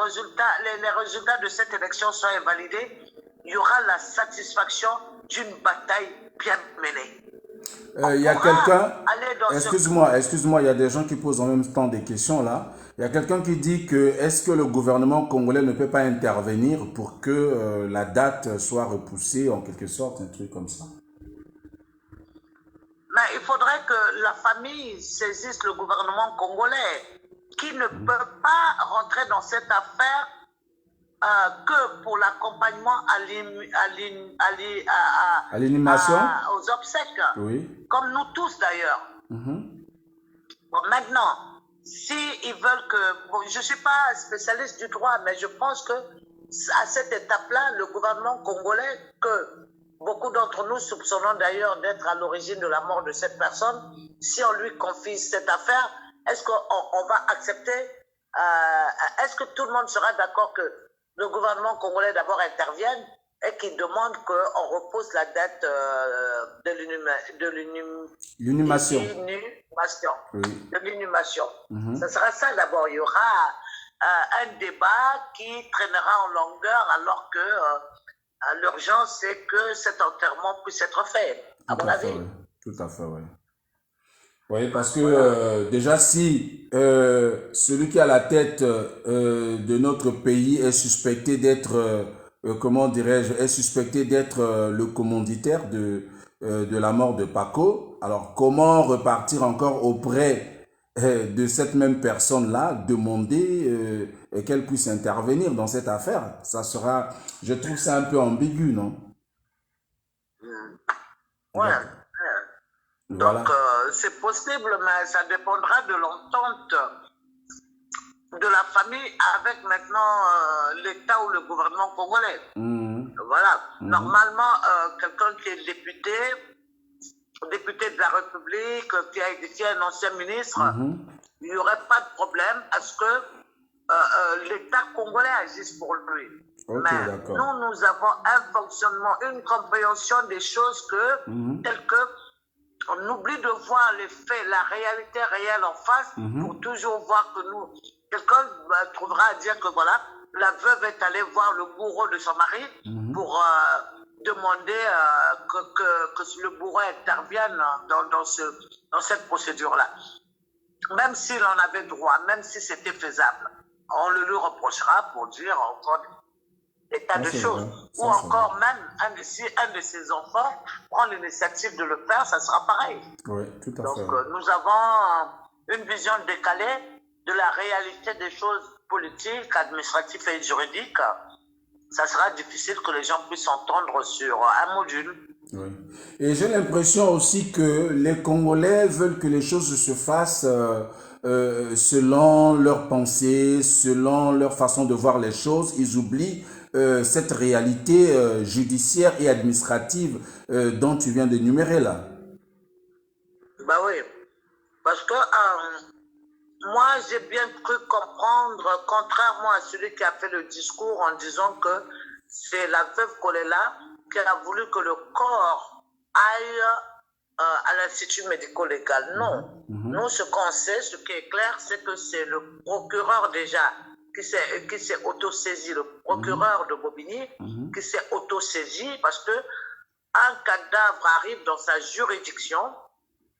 résultats de cette élection sont invalidés, il y aura la satisfaction d'une bataille bien menée. Il y a quelqu'un, excuse-moi, il y a des gens qui posent en même temps des questions là. Il y a quelqu'un qui dit que est-ce que le gouvernement congolais ne peut pas intervenir pour que la date soit repoussée en quelque sorte, un truc comme ça? Mais il faudrait que la famille saisisse le gouvernement congolais qui ne peut pas rentrer dans cette affaire que pour l'accompagnement à l'inhumation, aux obsèques, comme nous tous d'ailleurs. Bon, maintenant, s'ils veulent que... Bon, je ne suis pas spécialiste du droit, mais je pense que à cette étape-là, le gouvernement congolais, que beaucoup d'entre nous soupçonnons d'ailleurs d'être à l'origine de la mort de cette personne, si on lui confie cette affaire, est-ce qu'on va accepter, est-ce que tout le monde sera d'accord que le gouvernement congolais d'abord intervienne et qu'il demande qu'on repousse la date de l'inhumation. Ça sera ça d'abord. Il y aura un débat qui traînera en longueur alors que L'urgence, c'est que cet enterrement puisse être fait, à mon avis. Oui. Tout à fait, oui. Oui, parce que déjà, si celui qui a la tête de notre pays est suspecté d'être, comment dirais-je, est suspecté d'être le commanditaire de la mort de Paco, alors comment repartir encore auprès de cette même personne-là, demander qu'elle puisse intervenir dans cette affaire? Ça sera, je trouve ça un peu ambigu, non? Ouais. Voilà. Donc, c'est possible, mais ça dépendra de l'entente de la famille avec maintenant l'État ou le gouvernement congolais. Voilà. Normalement, quelqu'un qui est député de la République, qui a été un ancien ministre, il n'y aurait pas de problème à ce que l'État congolais agisse pour lui. Mais nous avons un fonctionnement, une compréhension des choses telles que on oublie de voir les faits, la réalité réelle en face pour toujours voir que nous, quelqu'un trouvera à dire que voilà, la veuve est allée voir le bourreau de son mari pour demander que le bourreau intervienne dans cette procédure-là. Même s'il en avait droit, même si c'était faisable, on le lui reprochera pour dire encore des tas de choses. Ou encore même, si un de ses enfants prend l'initiative de le faire, ça sera pareil. Oui, tout à fait. Donc, nous avons une vision décalée de la réalité des choses politiques, administratives et juridiques. Ça sera difficile que les gens puissent s'entendre sur un module. Oui. Et j'ai l'impression aussi que les Congolais veulent que les choses se fassent selon leurs pensées, selon leur façon de voir les choses. Ils oublient cette réalité judiciaire et administrative dont tu viens d'énumérer là. Bah oui, parce que moi j'ai bien cru comprendre, contrairement à celui qui a fait le discours en disant que c'est la veuve Kolela qui a voulu que le corps aille à l'Institut médico-légal. Non, nous ce qu'on sait, ce qui est clair, c'est que c'est le procureur déjà qui s'est auto-saisi, le procureur de Bobigny, qui s'est auto-saisi parce que un cadavre arrive dans sa juridiction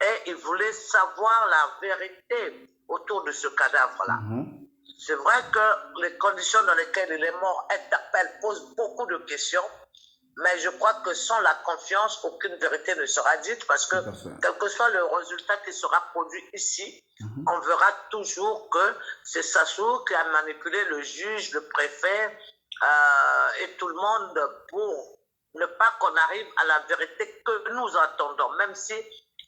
et il voulait savoir la vérité autour de ce cadavre-là. C'est vrai que les conditions dans lesquelles il est mort interpellent, posent beaucoup de questions, mais je crois que sans la confiance, aucune vérité ne sera dite parce que quel que soit le résultat qui sera produit ici, on verra toujours que c'est Sassou qui a manipulé le juge, le préfet et tout le monde pour ne pas qu'on arrive à la vérité que nous attendons, même si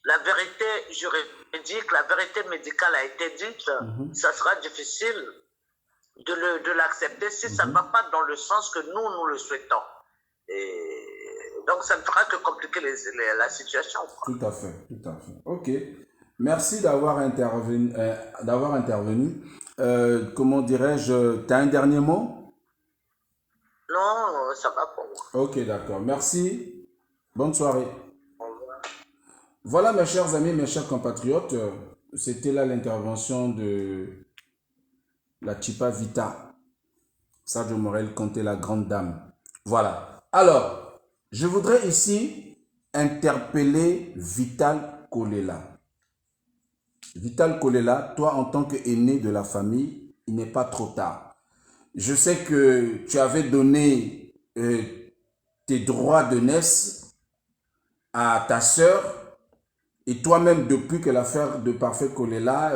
la vérité juridique, la vérité médicale a été dite, ça sera difficile de l'accepter si ça ne va pas dans le sens que nous le souhaitons. Et donc, ça ne fera que compliquer la situation. Tout à fait, tout à fait. Ok. Merci d'avoir intervenu. Comment dirais-je, tu as un dernier mot? Non, ça va pour moi. Ok, d'accord. Merci. Bonne soirée. Au revoir. Voilà, mes chers amis, mes chers compatriotes, c'était là l'intervention de la Chipa Vita, Sadio Morel Conté, la grande dame. Voilà. Alors, je voudrais ici interpeller Vital Kolela. Vital Kolela, toi en tant qu'aîné de la famille, il n'est pas trop tard. Je sais que tu avais donné tes droits de naissance à ta sœur et toi-même depuis que l'affaire de Parfait Kolela,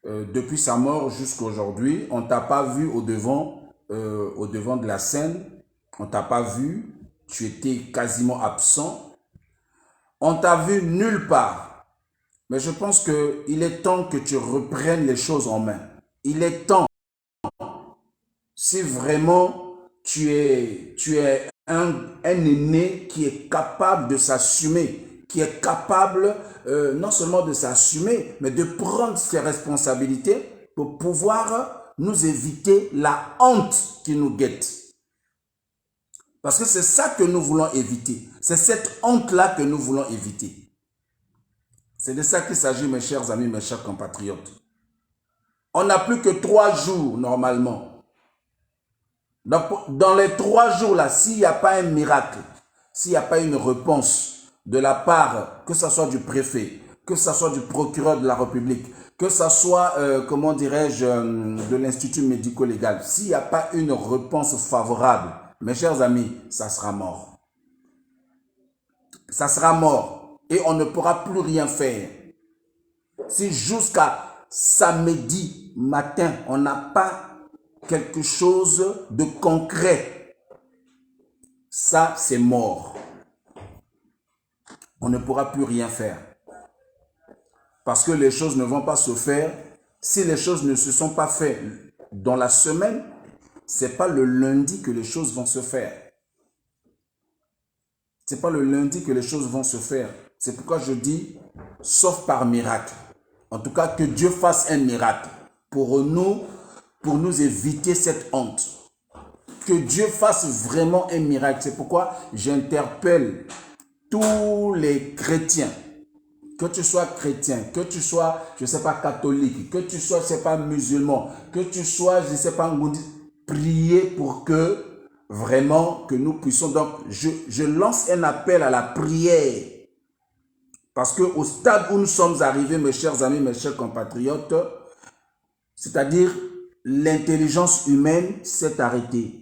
depuis sa mort jusqu'à aujourd'hui, on ne t'a pas vu au devant de la scène. On ne t'a pas vu, tu étais quasiment absent. On t'a vu nulle part. Mais je pense qu'il est temps que tu reprennes les choses en main. Il est temps, si vraiment tu es un aîné qui est capable de s'assumer, qui est capable non seulement de s'assumer, mais de prendre ses responsabilités pour pouvoir nous éviter la honte qui nous guette. Parce que c'est ça que nous voulons éviter. C'est cette honte-là que nous voulons éviter. C'est de ça qu'il s'agit, mes chers amis, mes chers compatriotes. On n'a plus que 3 jours, normalement. Donc, dans les 3 jours là, s'il n'y a pas un miracle, s'il n'y a pas une réponse de la part, que ce soit du préfet, que ce soit du procureur de la République, que ce soit, comment dirais-je, de l'Institut médico-légal, s'il n'y a pas une réponse favorable, mes chers amis, ça sera mort. Ça sera mort et on ne pourra plus rien faire. Si jusqu'à samedi matin, on n'a pas quelque chose de concret, ça c'est mort. On ne pourra plus rien faire. Parce que les choses ne vont pas se faire. Si les choses ne se sont pas faites dans la semaine, ce n'est pas le lundi que les choses vont se faire. Ce n'est pas le lundi que les choses vont se faire. C'est pourquoi je dis, sauf par miracle. En tout cas, que Dieu fasse un miracle pour nous éviter cette honte. Que Dieu fasse vraiment un miracle. C'est pourquoi j'interpelle tous les chrétiens. Que tu sois chrétien, que tu sois, je ne sais pas, catholique, que tu sois, je ne sais pas, musulman, que tu sois, je ne sais pas, prier pour que vraiment que nous puissions. Donc, je lance un appel à la prière. Parce qu'au stade où nous sommes arrivés, mes chers amis, mes chers compatriotes, c'est-à-dire l'intelligence humaine s'est arrêtée.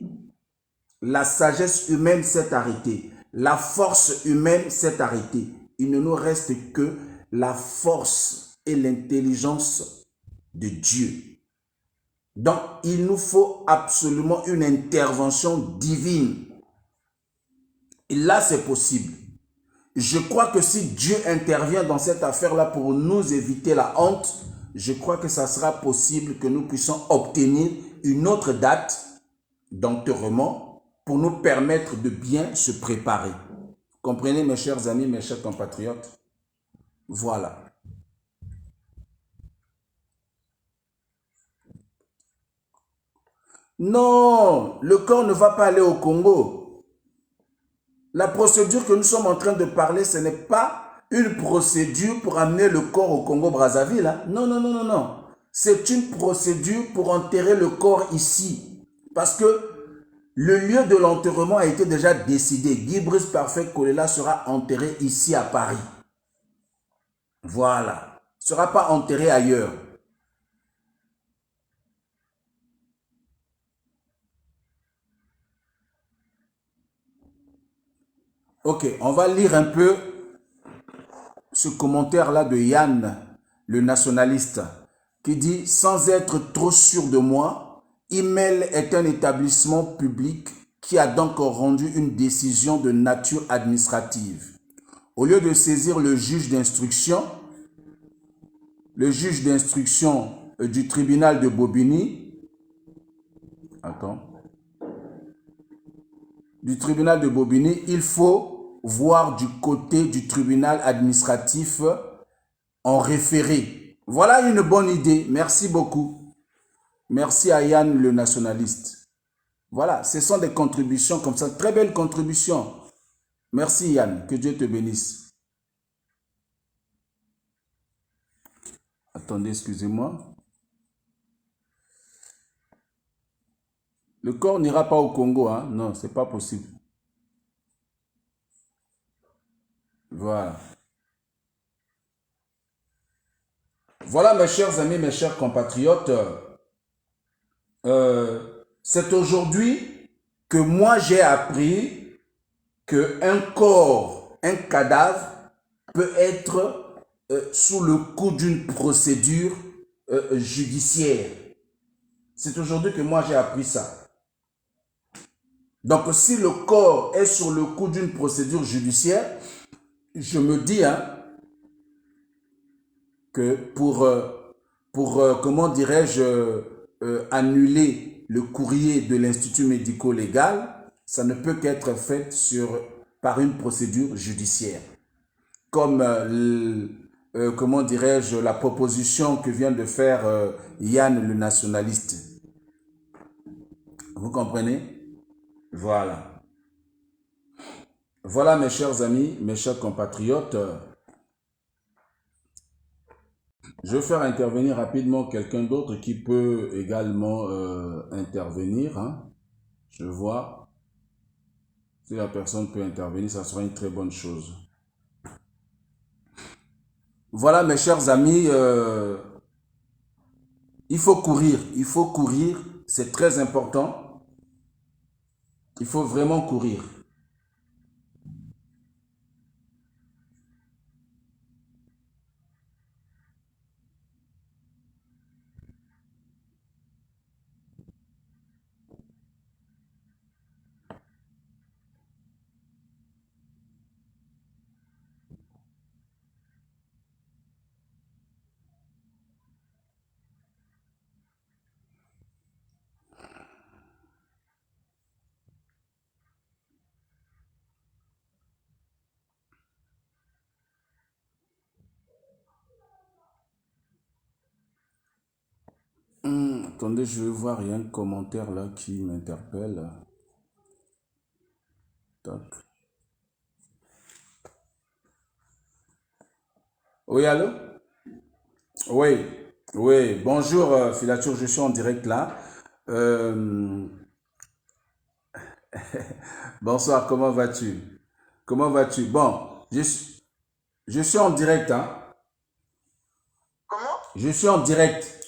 La sagesse humaine s'est arrêtée. La force humaine s'est arrêtée. Il ne nous reste que la force et l'intelligence de Dieu. Donc, il nous faut absolument une intervention divine. Et là, c'est possible. Je crois que si Dieu intervient dans cette affaire-là pour nous éviter la honte, je crois que ça sera possible que nous puissions obtenir une autre date d'enterrement pour nous permettre de bien se préparer. Comprenez, mes chers amis, mes chers compatriotes? Voilà. Non, le corps ne va pas aller au Congo. La procédure que nous sommes en train de parler, ce n'est pas une procédure pour amener le corps au Congo-Brazzaville. Hein? Non, non, non, non, non. C'est une procédure pour enterrer le corps ici. Parce que le lieu de l'enterrement a été déjà décidé. Guy Brice Parfait Kolela sera enterré ici à Paris. Voilà. Il ne sera pas enterré ailleurs. Ok, on va lire un peu ce commentaire-là de Yann, le nationaliste, qui dit « Sans être trop sûr de moi, Email est un établissement public qui a donc rendu une décision de nature administrative. Au lieu de saisir le juge d'instruction du tribunal de Bobigny, il faut voir du côté du tribunal administratif en référé. » Voilà une bonne idée. Merci beaucoup. Merci à Yann le nationaliste. Voilà, ce sont des contributions comme ça. Très belles contributions. Merci Yann, que Dieu te bénisse. Attendez, excusez-moi. Le corps n'ira pas au Congo, hein? Non, c'est pas possible. Voilà. Voilà, mes chers amis, mes chers compatriotes. C'est aujourd'hui que moi j'ai appris qu'un corps, un cadavre peut être sous le coup d'une procédure judiciaire. C'est aujourd'hui que moi j'ai appris ça. Donc si le corps est sur le coup d'une procédure judiciaire, je me dis que pour comment dirais-je, annuler le courrier de l'Institut médico-légal, ça ne peut qu'être fait par une procédure judiciaire. Comme, comment dirais-je, la proposition que vient de faire Yann le nationaliste. Vous comprenez? Voilà. Voilà mes chers amis, mes chers compatriotes. Je vais faire intervenir rapidement quelqu'un d'autre qui peut également intervenir. Hein. Je vois. Si la personne peut intervenir, ça sera une très bonne chose. Voilà, mes chers amis, il faut courir, c'est très important. Il faut vraiment courir. Attendez, je vais voir, il y a un commentaire là qui m'interpelle. Tac. Oui, allô? Oui, oui. Bonjour, Filature, je suis en direct là. Euh, Bonsoir, comment vas-tu? Comment vas-tu? Bon, je suis en direct, hein? Comment? Je suis en direct.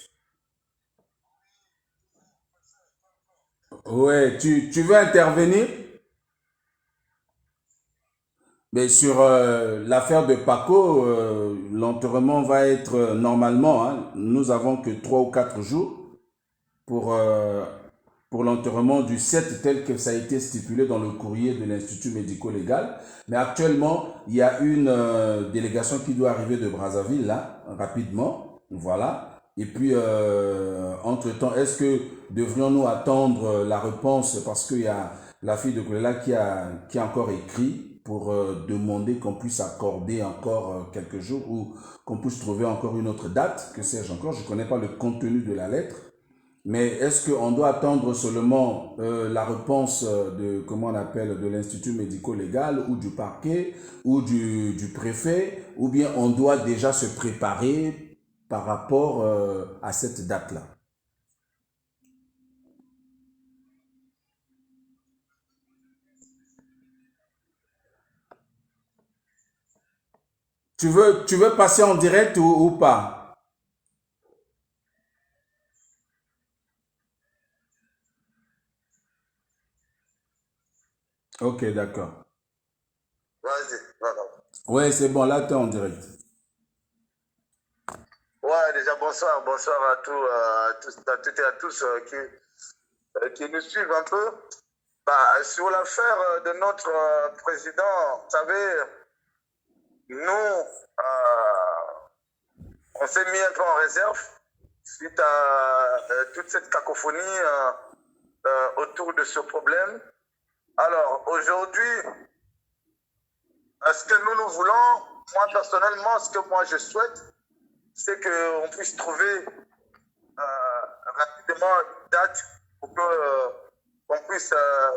Ouais, tu veux intervenir? Mais sur l'affaire de Paco, l'enterrement va être normalement, hein, nous avons que 3 ou 4 jours pour, euh, pour l'enterrement du 7 tel que ça a été stipulé dans le courrier de l'Institut médico-légal. Mais actuellement, il y a une délégation qui doit arriver de Brazzaville, là, rapidement. Voilà. Et puis, entre-temps, est-ce que devrions-nous attendre la réponse parce qu'il y a la fille de Kolela qui a encore écrit pour demander qu'on puisse accorder encore quelques jours ou qu'on puisse trouver encore une autre date, que sais-je encore. Je ne connais pas le contenu de la lettre. Mais est-ce qu'on doit attendre seulement la réponse de, comment on appelle, de l'Institut médico-légal ou du parquet ou du préfet, ou bien on doit déjà se préparer par rapport à cette date-là? Tu veux passer en direct ou pas? Ok, d'accord. Vas-y, voilà. Oui, c'est bon, là tu es en direct. Ouais, déjà bonsoir, bonsoir à à toutes et à tous qui nous suivent un peu. Bah, sur l'affaire de notre président, vous savez, nous, on s'est mis un peu en réserve suite à toute cette cacophonie autour de ce problème. Alors, aujourd'hui, ce que nous voulons, moi personnellement, ce que moi je souhaite, c'est qu'on puisse trouver rapidement une date pour qu'on puisse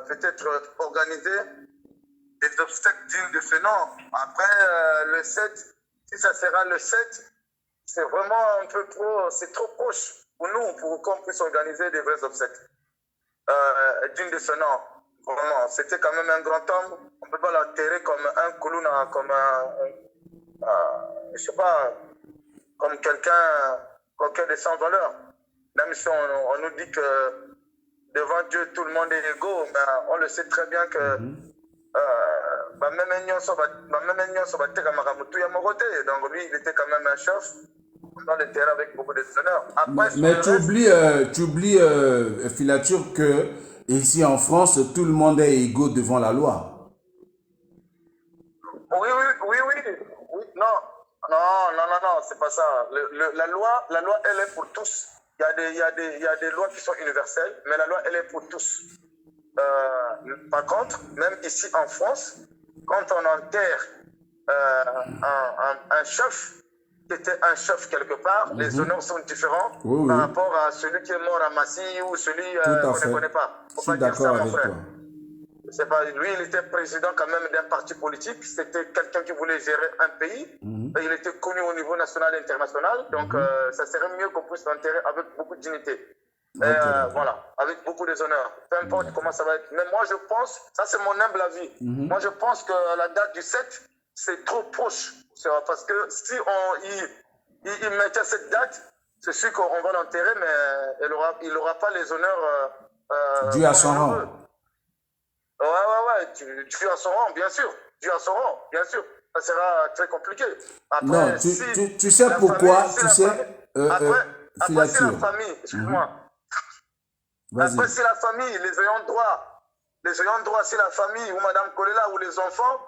peut-être organiser des obstacles dignes de ce nom. Après, le 7, si ça sera le 7, c'est vraiment un peu trop, c'est trop proche pour nous, pour qu'on puisse organiser des vrais obstacles dignes de ce nom. Vraiment, c'était quand même un grand homme. On ne peut pas l'enterrer comme un Kuluna, comme je sais pas, comme quelqu'un de sans valeur. Même si on nous dit que devant Dieu, tout le monde est égaux, mais on le sait très bien que donc lui, il était quand même un chef dans le terrain avec beaucoup de honneur. Mais tu oublies, Filature, que ici en France, tout le monde est égaux devant la loi. Oui, non, c'est pas ça. La loi, elle est pour tous. Il y a des lois qui sont universelles, mais la loi, elle est pour tous. Par contre, même ici en France, quand on enterre un chef qui était un chef quelque part, les honneurs sont différents par rapport à celui qui est mort à Massy ou celui qu'on ne connaît pas. Je suis d'accord avec toi. C'est pas, lui, il était président quand même d'un parti politique. C'était quelqu'un qui voulait gérer un pays. Il était connu au niveau national et international. Donc, ça serait mieux qu'on puisse l'enterrer avec beaucoup de dignité. Voilà, avec beaucoup de honneurs. Peu importe comment ça va être. Mais moi, je pense, ça c'est mon humble avis. Moi, je pense que la date du 7, c'est trop proche. Parce que si il mettait cette date, c'est sûr qu'on va l'enterrer, mais il n'aura pas les honneurs. Dû à son rang. Ouais. Dû à son rang, bien sûr. Dû à son rang, bien sûr. Ça sera très compliqué. Après, non, tu sais pourquoi, tu sais, après, si la famille, excuse-moi. Après, si la famille, les ayants droit, si la famille ou Madame Kolela ou les enfants,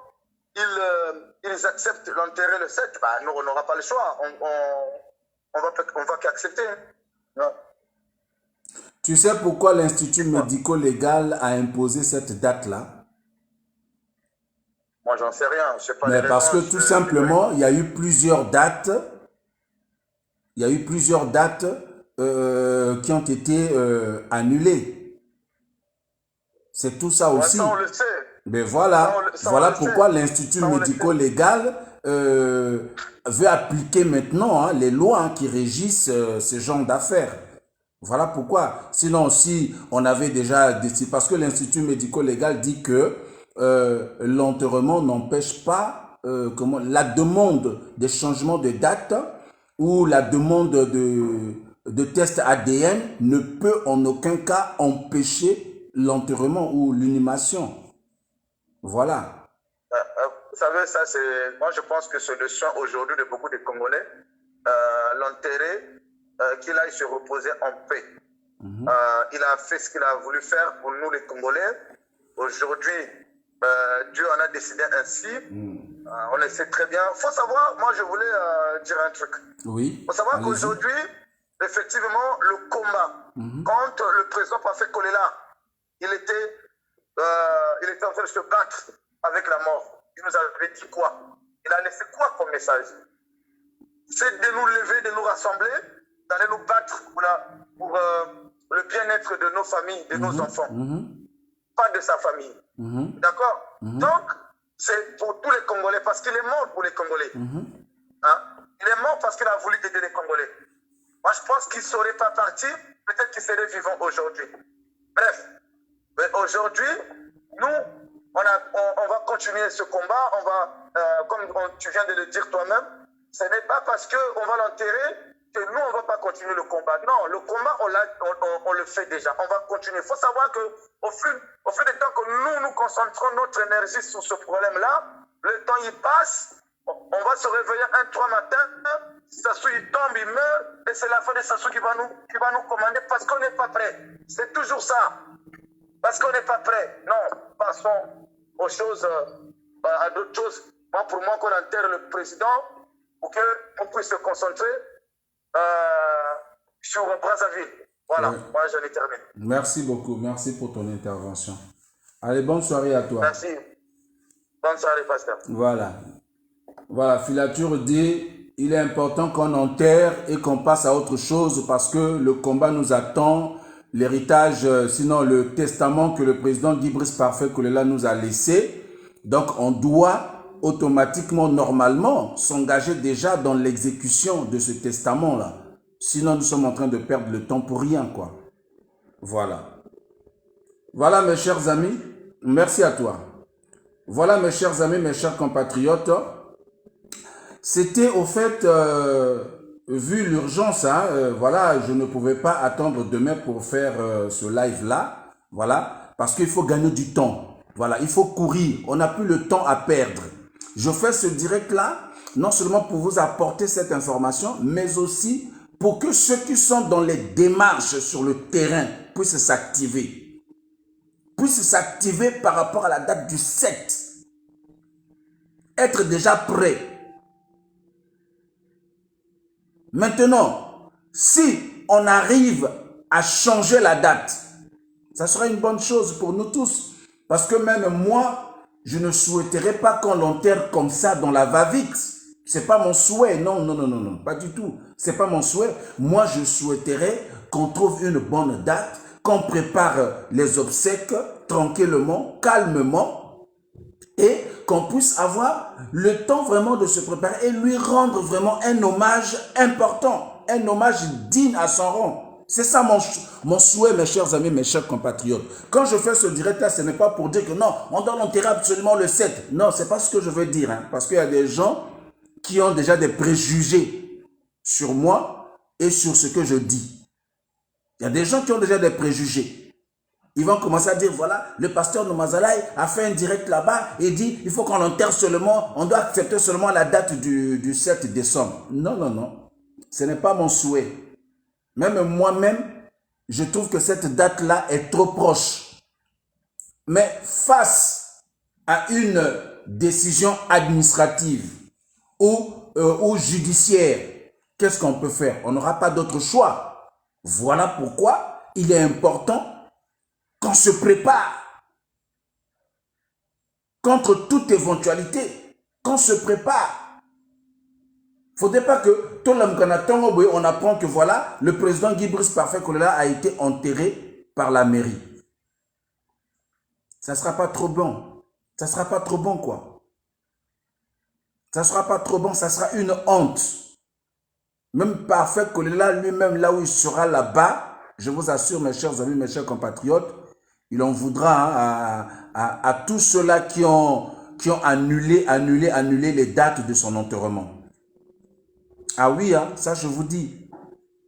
ils acceptent l'enterrer le 7, bah, nous, on n'aura pas le choix. On va qu'accepter. Ouais. Tu sais pourquoi l'Institut médico-légal a imposé cette date-là? Moi, j'en sais rien. Je sais pas. Mais parce que tout simplement, il y a eu plusieurs dates. Il y a eu plusieurs dates qui ont été annulées. C'est tout ça aussi. Ça, on le sait. Mais voilà, voilà pourquoi l'Institut médico-légal veut appliquer maintenant les lois qui régissent ce genre d'affaires. Voilà pourquoi. Sinon, si on avait déjà décidé, parce que l'Institut médico-légal dit que l'enterrement n'empêche pas la demande de changement de date ou la demande de test ADN ne peut en aucun cas empêcher l'enterrement ou l'inhumation. Voilà. Vous savez, ça c'est. Moi, je pense que c'est le choix aujourd'hui de beaucoup de Congolais. L'enterrer, qu'il aille se reposer en paix. Il a fait ce qu'il a voulu faire pour nous, les Congolais. Aujourd'hui, Dieu en a décidé ainsi. On le sait très bien. Il faut savoir, moi, je voulais dire un truc. Oui. Il faut savoir qu'aujourd'hui, effectivement, le combat contre le président Parfait Kolela, il était en train de se battre avec la mort. Il nous avait dit quoi? Il a laissé quoi comme message? C'est de nous lever, de nous rassembler, d'aller nous battre pour le bien-être de nos familles, de nos enfants. Pas de sa famille. D'accord? Donc, c'est pour tous les Congolais, parce qu'il est mort pour les Congolais. Hein? Il est mort parce qu'il a voulu aider les Congolais. Moi, je pense qu'il ne serait pas parti, peut-être qu'il serait vivant aujourd'hui. Bref. Mais aujourd'hui, nous, on va continuer ce combat. On va, comme tu viens de le dire toi-même, ce n'est pas parce qu'on va l'enterrer que nous, on ne va pas continuer le combat. Non, le combat, on le fait déjà. On va continuer. Il faut savoir qu'au fil du temps que nous concentrons notre énergie sur ce problème-là, le temps il passe, on va se réveiller un 3 matin, Sassou il tombe, il meurt, et c'est la fin de Sassou qui va nous commander parce qu'on n'est pas prêt. C'est toujours ça. Parce qu'on n'est pas prêt. Non, passons aux choses, à d'autres choses. Pour moi, qu'on enterre le président pour qu'on puisse se concentrer sur Brazzaville. Voilà, moi j'en ai terminé. Merci beaucoup, merci pour ton intervention. Allez, bonne soirée à toi. Merci. Bonne soirée, pasteur. Voilà. Voilà, Filature dit, il est important qu'on enterre et qu'on passe à autre chose parce que le combat nous attend. L'héritage, sinon le testament que le président Guy-Brice Parfait Kolela nous a laissé. Donc, on doit automatiquement, normalement, s'engager déjà dans l'exécution de ce testament-là. Sinon, nous sommes en train de perdre le temps pour rien, quoi. Voilà. Voilà, mes chers amis. Merci à toi. Voilà, mes chers amis, mes chers compatriotes. C'était au fait, vu l'urgence, voilà, je ne pouvais pas attendre demain pour faire ce live-là. Voilà, parce qu'il faut gagner du temps. Voilà, il faut courir. On n'a plus le temps à perdre. Je fais ce direct-là, non seulement pour vous apporter cette information, mais aussi pour que ceux qui sont dans les démarches sur le terrain puissent s'activer. Puissent s'activer par rapport à la date du 7. Être déjà prêt. Maintenant, si on arrive à changer la date, ça sera une bonne chose pour nous tous. Parce que même moi, je ne souhaiterais pas qu'on l'enterre comme ça dans la va-vite. C'est pas mon souhait. Non, non, non, non, non, pas du tout. C'est pas mon souhait. Moi, je souhaiterais qu'on trouve une bonne date, qu'on prépare les obsèques tranquillement, calmement, et qu'on puisse avoir le temps vraiment de se préparer et lui rendre vraiment un hommage important, un hommage digne à son rang. C'est ça mon souhait, mes chers amis, mes chers compatriotes. Quand je fais ce direct-là, ce n'est pas pour dire que non, on doit l'enterrer absolument le 7. Non, ce n'est pas ce que je veux dire. Hein, parce qu'il y a des gens qui ont déjà des préjugés sur moi et sur ce que je dis. Il y a des gens qui ont déjà des préjugés. Ils vont commencer à dire, voilà, le pasteur Nomazalaï a fait un direct là-bas et dit, il faut qu'on l'enterre seulement, on doit accepter seulement la date du 7 décembre. Non, non, non. Ce n'est pas mon souhait. Même moi-même, je trouve que cette date-là est trop proche. Mais face à une décision administrative ou judiciaire, qu'est-ce qu'on peut faire? On n'aura pas d'autre choix. Voilà pourquoi il est important qu'on se prépare contre toute éventualité, qu'on se prépare. Il ne faudrait pas que tout le on apprend que voilà, le président Guy Brice Parfait Kolela a été enterré par la mairie. Ça ne sera pas trop bon. Ça ne sera pas trop bon, quoi. Ça ne sera pas trop bon, ça sera une honte. Même Parfait Kolela lui-même, là où il sera là-bas, je vous assure, mes chers amis, mes chers compatriotes, il en voudra à tous ceux-là qui ont annulé les dates de son enterrement. Ah oui, hein, ça je vous dis.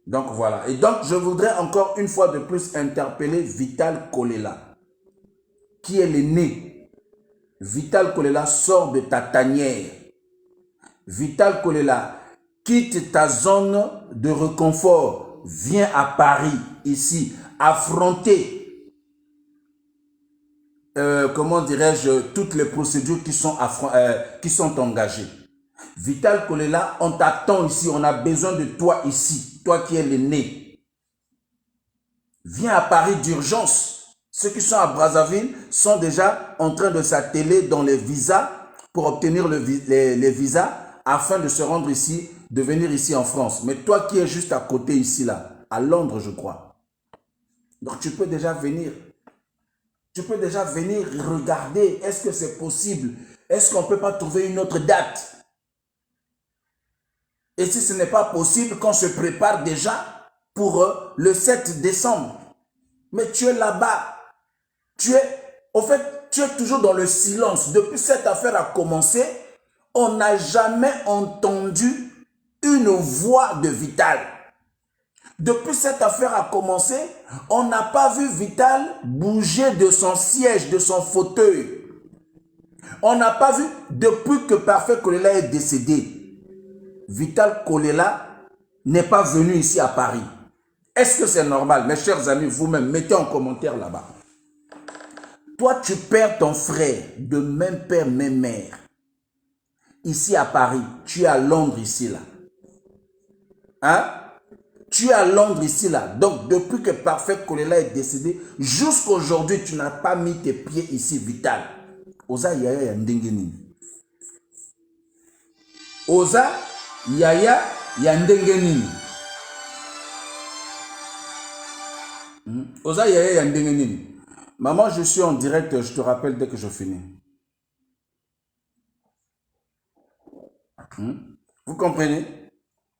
Donc voilà. Et donc je voudrais encore une fois de plus interpeller Vital Kolela, qui est l'aîné. Vital Kolela, sort de ta tanière. Vital Kolela, quitte ta zone de réconfort. Viens à Paris, ici, affronter comment dirais-je, toutes les procédures qui sont engagées. Vital Kolela, on t'attend ici, on a besoin de toi ici, toi qui es l'aîné. Viens à Paris d'urgence. Ceux qui sont à Brazzaville sont déjà en train de s'atteler dans les visas pour obtenir les visas afin de se rendre ici, de venir ici en France. Mais toi qui es juste à côté ici, là, à Londres, je crois. Donc tu peux déjà venir. Tu peux déjà venir regarder, est-ce que c'est possible? Est-ce qu'on ne peut pas trouver une autre date? Et si ce n'est pas possible, qu'on se prépare déjà pour le 7 décembre. Mais tu es là-bas. Au fait, tu es toujours dans le silence. Depuis cette affaire a commencé, on n'a jamais entendu une voix de Vital. Depuis cette affaire a commencé, on n'a pas vu Vital bouger de son siège, de son fauteuil. On n'a pas vu, depuis que Parfait Kolela est décédé, Vital Kolela n'est pas venu ici à Paris. Est-ce que c'est normal? Mes chers amis, vous-même, mettez en commentaire là-bas. Toi, tu perds ton frère de même père, même mère. Ici à Paris, tu es à Londres ici là. Hein? Tu es à Londres ici là. Donc, depuis que Parfait Kolela est décédé, jusqu'à aujourd'hui, tu n'as pas mis tes pieds ici, Vital. Oza Yaya Yandengenini. Oza Yaya Yandengenini. Oza Yaya Yandengenini. Maman, je suis en direct, je te rappelle dès que je finis. Vous comprenez?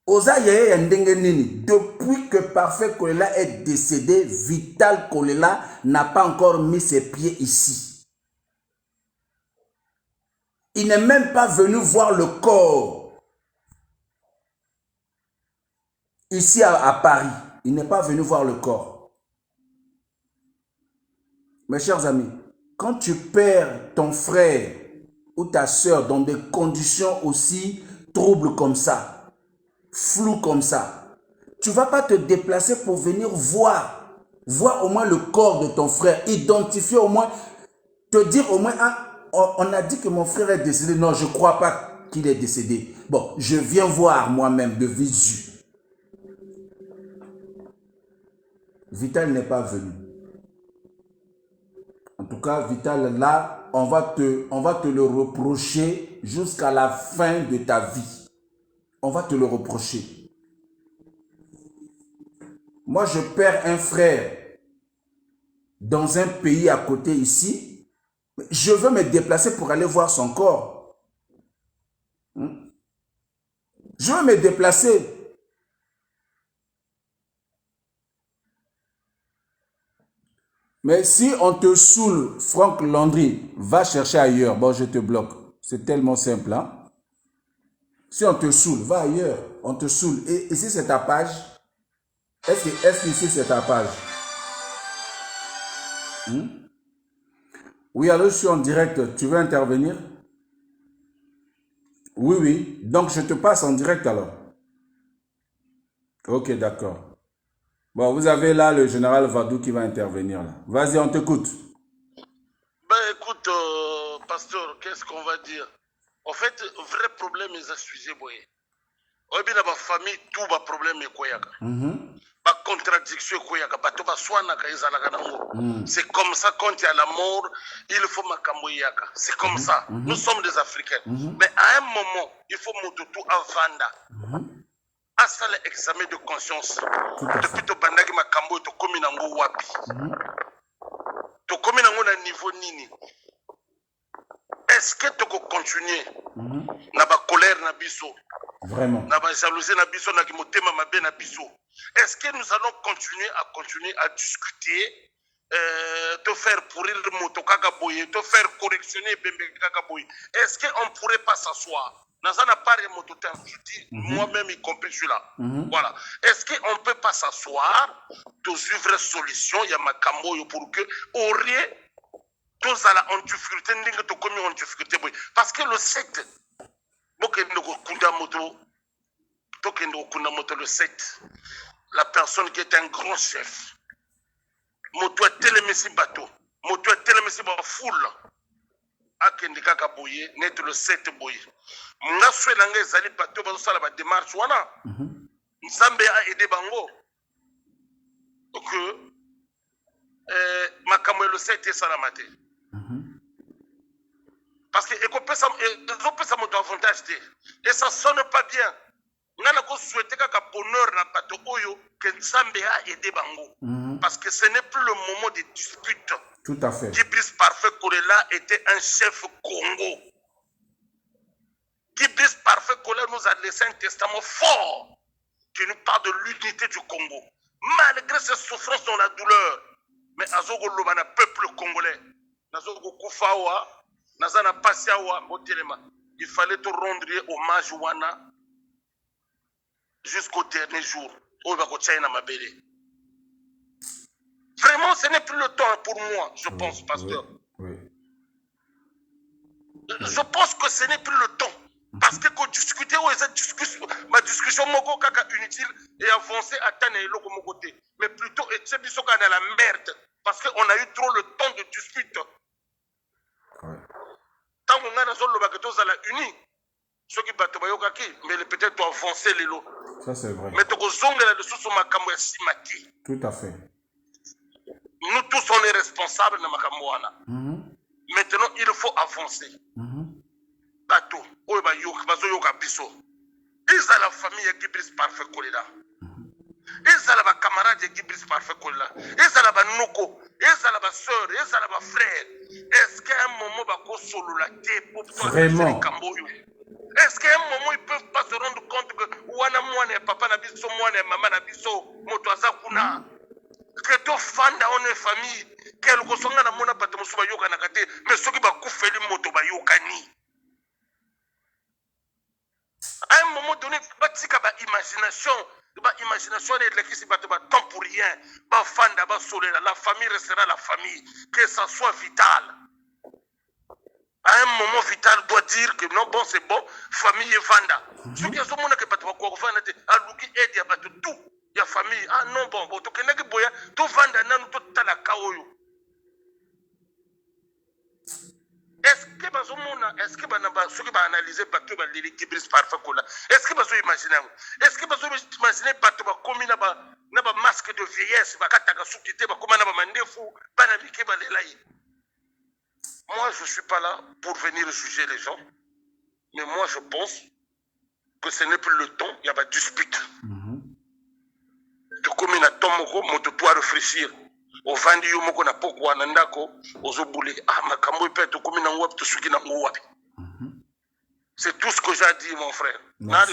Oza Yaya Yandengenini. Depuis que Parfait Kolela est décédé, Vital Kolela n'a pas encore mis ses pieds ici. Il n'est même pas venu voir le corps. Ici à Paris. Il n'est pas venu voir le corps. Mes chers amis, quand tu perds ton frère ou ta soeur dans des conditions aussi troubles comme ça, floues comme ça, tu ne vas pas te déplacer pour venir voir au moins le corps de ton frère, identifier au moins, te dire au moins, ah, on a dit que mon frère est décédé. Non, je ne crois pas qu'il est décédé. Bon, je viens voir moi-même de visu. Vital n'est pas venu. En tout cas, Vital, là, on va te le reprocher jusqu'à la fin de ta vie. On va te le reprocher. Moi, je perds un frère dans un pays à côté ici. Je veux me déplacer pour aller voir son corps. Je veux me déplacer. Mais si on te saoule, Franck Landry, va chercher ailleurs. Bon, je te bloque. C'est tellement simple, hein? Si on te saoule, va ailleurs. On te saoule. Et ici, c'est ta page. Est-ce qu'ici, c'est ta page? Oui, allô, je suis en direct. Tu veux intervenir? Oui, oui. Donc, je te passe en direct alors. Ok, d'accord. Bon, vous avez là le général Vadou qui va intervenir. Vas-y, on t'écoute. Ben écoute, pasteur, qu'est-ce qu'on va dire? En fait, vrai problème est sujet boye. Au bien ma famille, tout va problème est quoi yaka. Ma contradiction est quoi yaka. Bato ba swana ka izalaka nango. C'est comme ça quand il y a la mort, il faut makambo yaka. C'est comme ça. Nous sommes des Africains. Mais à un moment, il faut mototou avanda. Asa l'examen de conscience. Depuis to bandaki makambo to komi nango wapi. To komi nango na niveau nini. Est-ce que tu peux continuer na ba colère na biso? Vraiment. Na ba jalousie na biso na kimotema mabe na biso. Est-ce que nous allons continuer à discuter, te faire pourrir moto kaka boye, te faire correctionner bembe kaka boye? Est-ce qu'on ne pourrait pas s'asseoir? Nazana pare moto je dis moi-même y compris celui-là. Voilà. Est-ce qu'on ne peut pas s'asseoir, de suivre solution, il y a ma camoyo pour que aurait tous à la en difficulté, en difficulté. Parce que le 7, le 7, la personne qui est un grand chef, moto a télémessi bateau, moto a télémessi foule, a kendikaka boye, net le 7 boye. Nga soué l'angé zali bateau, bazo la démarche, wana. Nzambe a aidé bango. Donc, ma kamwe le 7 est salamate. Parce que ils ont ça mon avantage et ça sonne pas bien. On a souhaité qu'un bonheur na bateau oyo que Nzambe a aidé bango. Parce que ce n'est plus le moment de dispute. Tout à fait. Kibris Parfait Kolela était un chef Congo. Kibris Parfait Kolela nous a laissé un testament fort qui nous parle de l'unité du Congo. Malgré ses souffrances dans la douleur, mais Azogo Lobana, peuple congolais, Nazogo Koufawa, Nazana Pasiawa, Motelema, il fallait te rendre hommage Wana jusqu'au dernier jour. Vraiment, ce n'est plus le temps pour moi, je pense, pasteur. Oui. Je pense que ce n'est plus le temps. Parce que quand discuter, ma discussion est inutile et avancer à Tane et côté. Mais plutôt, c'est biso dans la merde. Parce qu'on a eu trop le temps de dispute. Tant qu'on a dans la uni, ceux qui battent mais peut-être doivent avancer les lots. Ça, c'est vrai. Mais tu as simati. Tout à fait. Nous tous, on est responsables de Makamouana. Maintenant, il faut avancer. Bateau, ils ont la famille qui brise parfait Kolela. Ils ont la camarade qui brise parfait Kolela. Ils ont la noko, ils ont la soeur, ils ont la frère. Est-ce qu'à un moment, vraiment? Est-ce qu'à un moment, ils ne peuvent pas se rendre compte que Wana Mouane, Papa Nabiso, Mouane, Maman Nabiso, Motoaza Kuna, que tu fans dans une famille, qu'elle ressemble à mon appartement sur Bayoka Nakate, mais ceux qui vont faire le moto Bayokani. À un moment donné, imagination est l'électricité, temps pour rien. La famille restera la famille, que ça soit vital. À un moment vital doit dire que non, bon, c'est bon, famille est vanda. Ce qui est ce monde qui est pas tout, il y a famille. Ah non, bon, tu connais que boya, tout vanda, non, tout la kaoyo. Est-ce que ceux qui vont analyser bateau qui brise parfait là? Est-ce que vous imaginez? Est-ce que vous imaginez bateau comme na masque de vieillesse bakataka soukité bakoma na mandefu bana bike balelayi? Moi je suis pas là pour venir juger les gens, mais moi je pense que ce n'est plus le temps, il y a pas de dispute. De comme na tomoko moto doit réfléchir. Au vendu yomoko na poko wanandako ozobuli makambo pe to komi na ngwapi to suki na ngwapi. C'est tout ce que j'ai dit mon frère. Vraiment.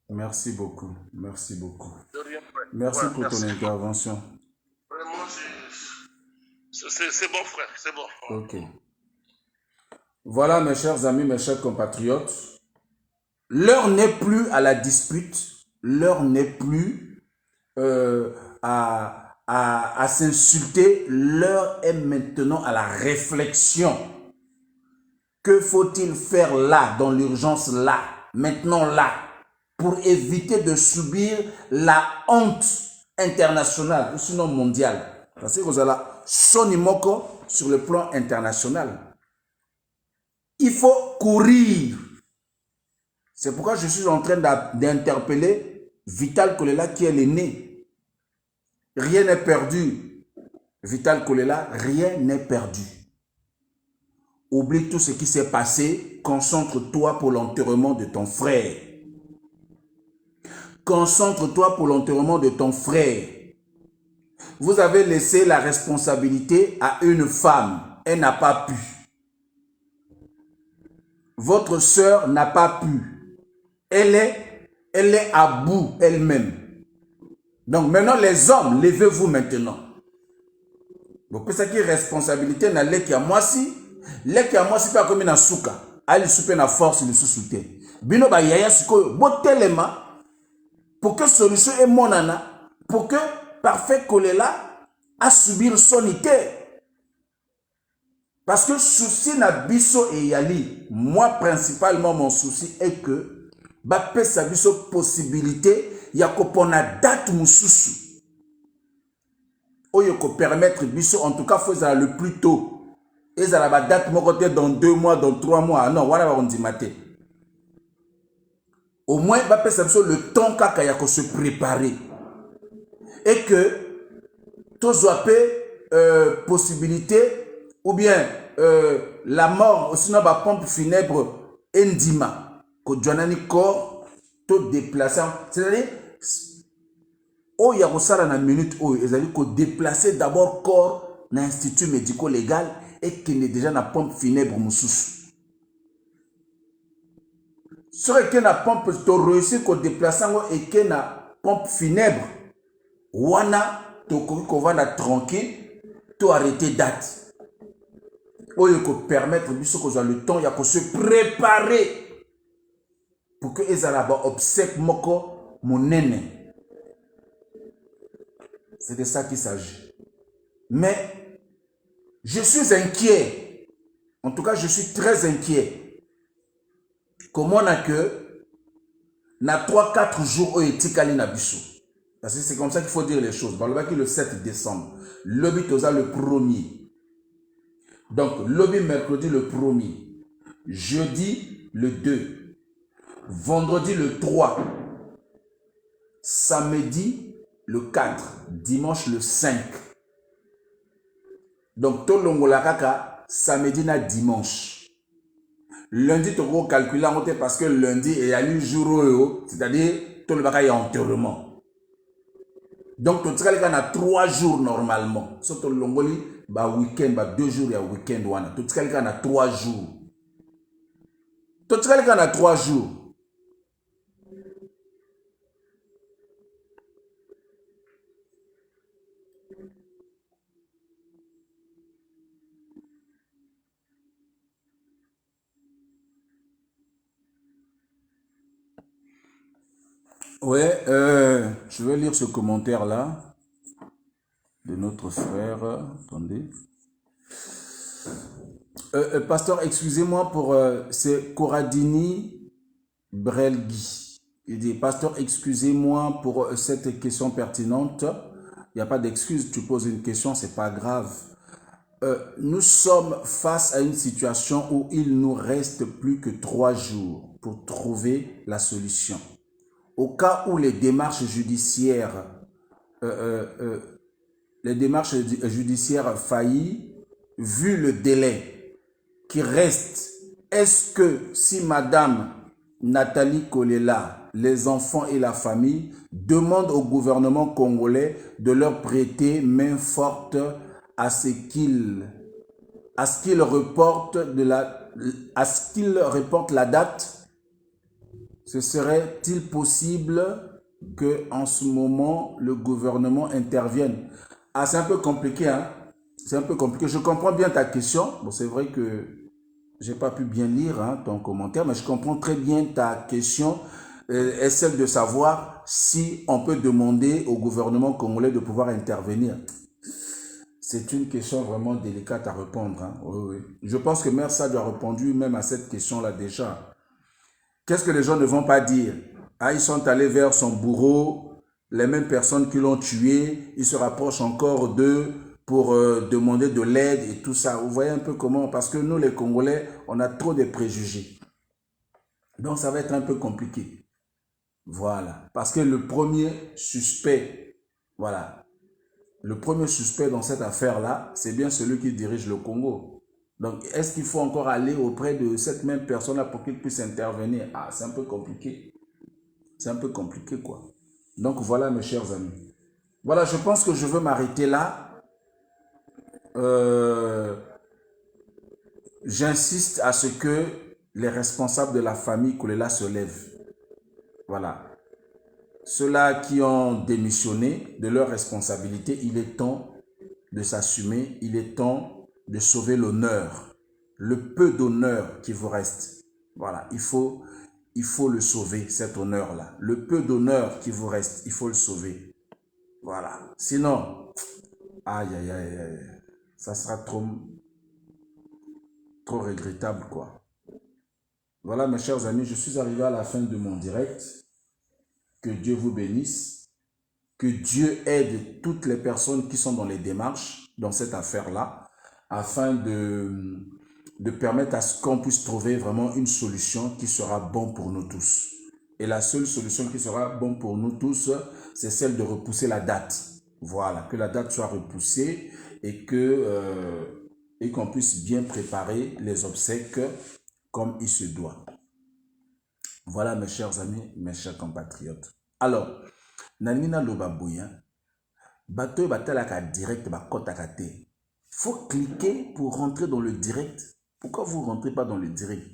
Merci beaucoup. Merci beaucoup. De rien, merci ouais, pour ton intervention. Vraiment. C'est bon, frère, c'est bon. Ok. Voilà, mes chers amis, mes chers compatriotes. L'heure n'est plus à la dispute. L'heure n'est plus à s'insulter. L'heure est maintenant à la réflexion. Que faut-il faire là, dans l'urgence là, maintenant là, pour éviter de subir la honte internationale, ou sinon mondiale. Parce que vous avez sonimoko sur le plan international. Il faut courir. C'est pourquoi je suis en train d'interpeller Vital Kolela qui est l'aîné. Rien n'est perdu. Vital Kolela, rien n'est perdu. Oublie tout ce qui s'est passé. Concentre-toi pour l'enterrement de ton frère. Concentre-toi pour l'enterrement de ton frère. Vous avez laissé la responsabilité à une femme. Elle n'a pas pu. Votre sœur n'a pas pu. Elle est à bout elle-même. Donc maintenant les hommes, levez-vous maintenant. Vous pensez que responsabilité n'a l'ek à moi si. L'ek à moi si pas comme une souka. Ali soupe na force le sous-souté. Bino ba yaya siko botelema pour que solution est monana. Pour que Parfait Kolela a subir son ité. Parce que souci na biso et yali, moi principalement mon souci est que bape sa biso possibilité ya kopona date mususu. Oyo ko permettre biso en tout cas faut ça le plus tôt. Et ça la date mon côté dans 2 mois, dans 3 mois. Non, voilà on dit maté. Au moins bape sa biso le temps kaka ya ko se préparer. Et que tous possibilité ou bien la mort, sinon la pompe funèbre endima, que Joanani corps, tout déplaçant. C'est-à-dire, oh, il y a ça dans la minute où ils allaient déplacer d'abord corps dans l'institut médico-légal et qu'il est déjà dans la pompe funèbre moussous. Sur que la pompe, tu réussi qu'on déplace et que la pompe funèbre, wana, tu vas tranquille, tu arrêter date. Il faut permettre le temps, il faut se préparer pour que les Arabes obsèquent moko monene. C'est de ça qu'il s'agit. Mais je suis inquiet. En tout cas, je suis très inquiet. Comment on a que na 3-4 jours au etikali na biso. Parce que c'est comme ça qu'il faut dire les choses. Dans le 7 décembre, le but le 1er. Donc, lobby mercredi le 1er, jeudi le 2, vendredi le 3, samedi le 4, dimanche le 5. Donc, tout le monde kaka samedi na dimanche. Lundi, tu vas calculer parce que lundi, il y a eu jour, c'est-à-dire tout le monde est enterrement. Donc, tu as 3 jours normalement. Surtout le Longoli, week-end, 2 jours, il y a week-end. Tu as 3 jours. Tu as 3 jours. Ouais, je vais lire ce commentaire-là de notre frère. Attendez. Pasteur, excusez-moi pour... c'est Coradini Brelgui. Il dit, Pasteur, excusez-moi pour cette question pertinente. Il n'y a pas d'excuse, tu poses une question, c'est pas grave. Nous sommes face à une situation où il nous reste plus que 3 jours pour trouver la solution. Au cas où les démarches judiciaires faillissent, vu le délai qui reste, est-ce que si Madame Nathalie Kolela, les enfants et la famille demandent au gouvernement congolais de leur prêter main forte à ce qu'il reporte la date, ce serait-il possible qu'en ce moment, le gouvernement intervienne? Ah, c'est un peu compliqué, hein? C'est un peu compliqué. Je comprends bien ta question. Bon, c'est vrai que j'ai pas pu bien lire hein, ton commentaire, mais je comprends très bien ta question. Est celle de savoir si on peut demander au gouvernement congolais de pouvoir intervenir. C'est une question vraiment délicate à répondre. Hein. Oui, oui. Je pense que Maire Sadio a répondu même à cette question-là déjà. Qu'est-ce que les gens ne vont pas dire? Ah, ils sont allés vers son bourreau, les mêmes personnes qui l'ont tué, ils se rapprochent encore d'eux pour demander de l'aide et tout ça. Vous voyez un peu comment? Parce que nous, les Congolais, on a trop de préjugés. Donc, ça va être un peu compliqué. Voilà. Parce que le premier suspect, voilà, le premier suspect dans cette affaire-là, c'est bien celui qui dirige le Congo. Donc, est-ce qu'il faut encore aller auprès de cette même personne-là pour qu'il puisse intervenir? Ah, c'est un peu compliqué. C'est un peu compliqué, quoi. Donc, voilà, mes chers amis. Voilà, je pense que je veux m'arrêter là. J'insiste à ce que les responsables de la famille Kolela se lèvent. Voilà. Ceux-là qui ont démissionné de leurs responsabilités, il est temps de s'assumer, il est temps de sauver l'honneur, le peu d'honneur qui vous reste. Voilà, il faut le sauver, cet honneur-là. Le peu d'honneur qui vous reste, il faut le sauver. Voilà. Sinon, aïe, aïe, aïe, aïe, ça sera trop regrettable, quoi. Voilà, mes chers amis, je suis arrivé à la fin de mon direct. Que Dieu vous bénisse. Que Dieu aide toutes les personnes qui sont dans les démarches, dans cette affaire-là, afin de permettre à ce qu'on puisse trouver vraiment une solution qui sera bonne pour nous tous. Et la seule solution qui sera bonne pour nous tous, c'est celle de repousser la date. Voilà, que la date soit repoussée et qu'on puisse bien préparer les obsèques comme il se doit. Voilà, mes chers amis, mes chers compatriotes. Alors, Nanina Lobabouya, bateau batalaka direct, bakotaka te. Faut cliquer pour rentrer dans le direct. Pourquoi vous ne rentrez pas dans le direct?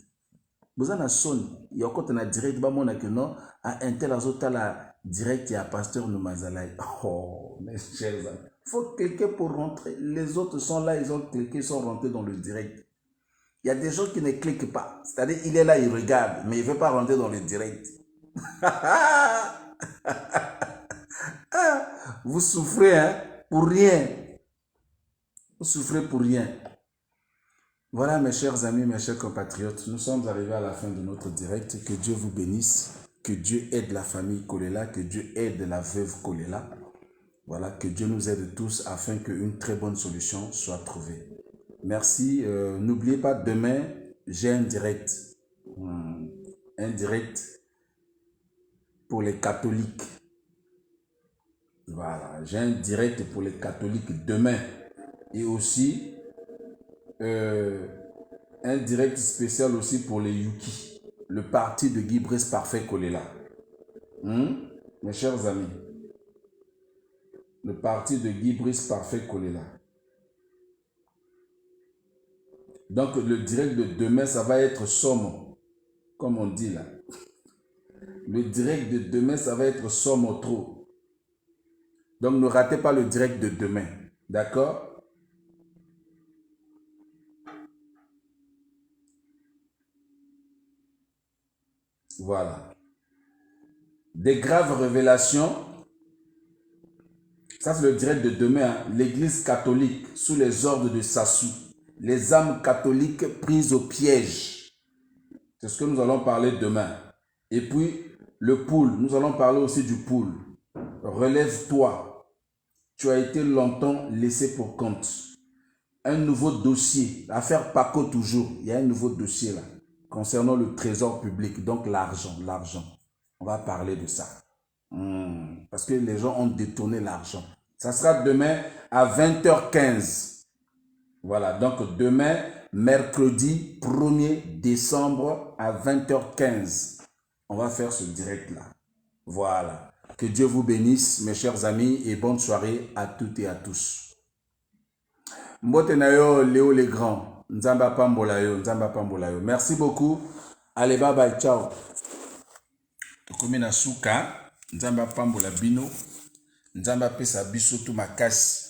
Vous avez un son, il y a encore un direct, non, à un tel azota la direct et à pasteur Noumazalaï. Oh, mes chers amis. Faut cliquer pour rentrer. Les autres sont là, ils ont cliqué, ils sont rentrés dans le direct. Il y a des gens qui ne cliquent pas. C'est-à-dire, il est là, il regarde, mais il ne veut pas rentrer dans le direct. Vous souffrez, hein, pour rien. Vous souffrez pour rien. Voilà, mes chers amis, mes chers compatriotes, nous sommes arrivés à la fin de notre direct. Que Dieu vous bénisse. Que Dieu aide la famille Kolela. Que Dieu aide la veuve Kolela. Voilà, que Dieu nous aide tous afin qu'une très bonne solution soit trouvée. Merci. N'oubliez pas, demain, j'ai un direct. Un direct pour les catholiques. Voilà, j'ai un direct pour les catholiques demain. Et aussi, un direct spécial aussi pour les Yuki. Le parti de Guy Brice Parfait Kolela. Mes chers amis. Le parti de Guy Brice Parfait Kolela. Donc, le direct de demain, ça va être somme, comme on dit là. Le direct de demain, ça va être somme trop. Donc, ne ratez pas le direct de demain. D'accord? Voilà. Des graves révélations. Ça, c'est le direct de demain. Hein. L'Église catholique, sous les ordres de Sassou. Les âmes catholiques prises au piège. C'est ce que nous allons parler demain. Et puis, le poule. Nous allons parler aussi du poule. Relève-toi. Tu as été longtemps laissé pour compte. Un nouveau dossier. L'affaire Paco toujours. Il y a un nouveau dossier là. Concernant le trésor public. Donc l'argent. On va parler de ça. Parce que les gens ont détourné l'argent. Ça sera demain à 20h15. Voilà, donc demain, mercredi 1er décembre à 20h15. On va faire ce direct-là. Voilà. Que Dieu vous bénisse, mes chers amis, et bonne soirée à toutes et à tous. Mbotenayo, Léo les grands. Nzamba Pambolayo, Nzamba Pambolayo. Merci beaucoup. Allez, bye bye, ciao. Tokomi na suka, Nzamba Pambola bino. Nzamba pesa biso tu makasi.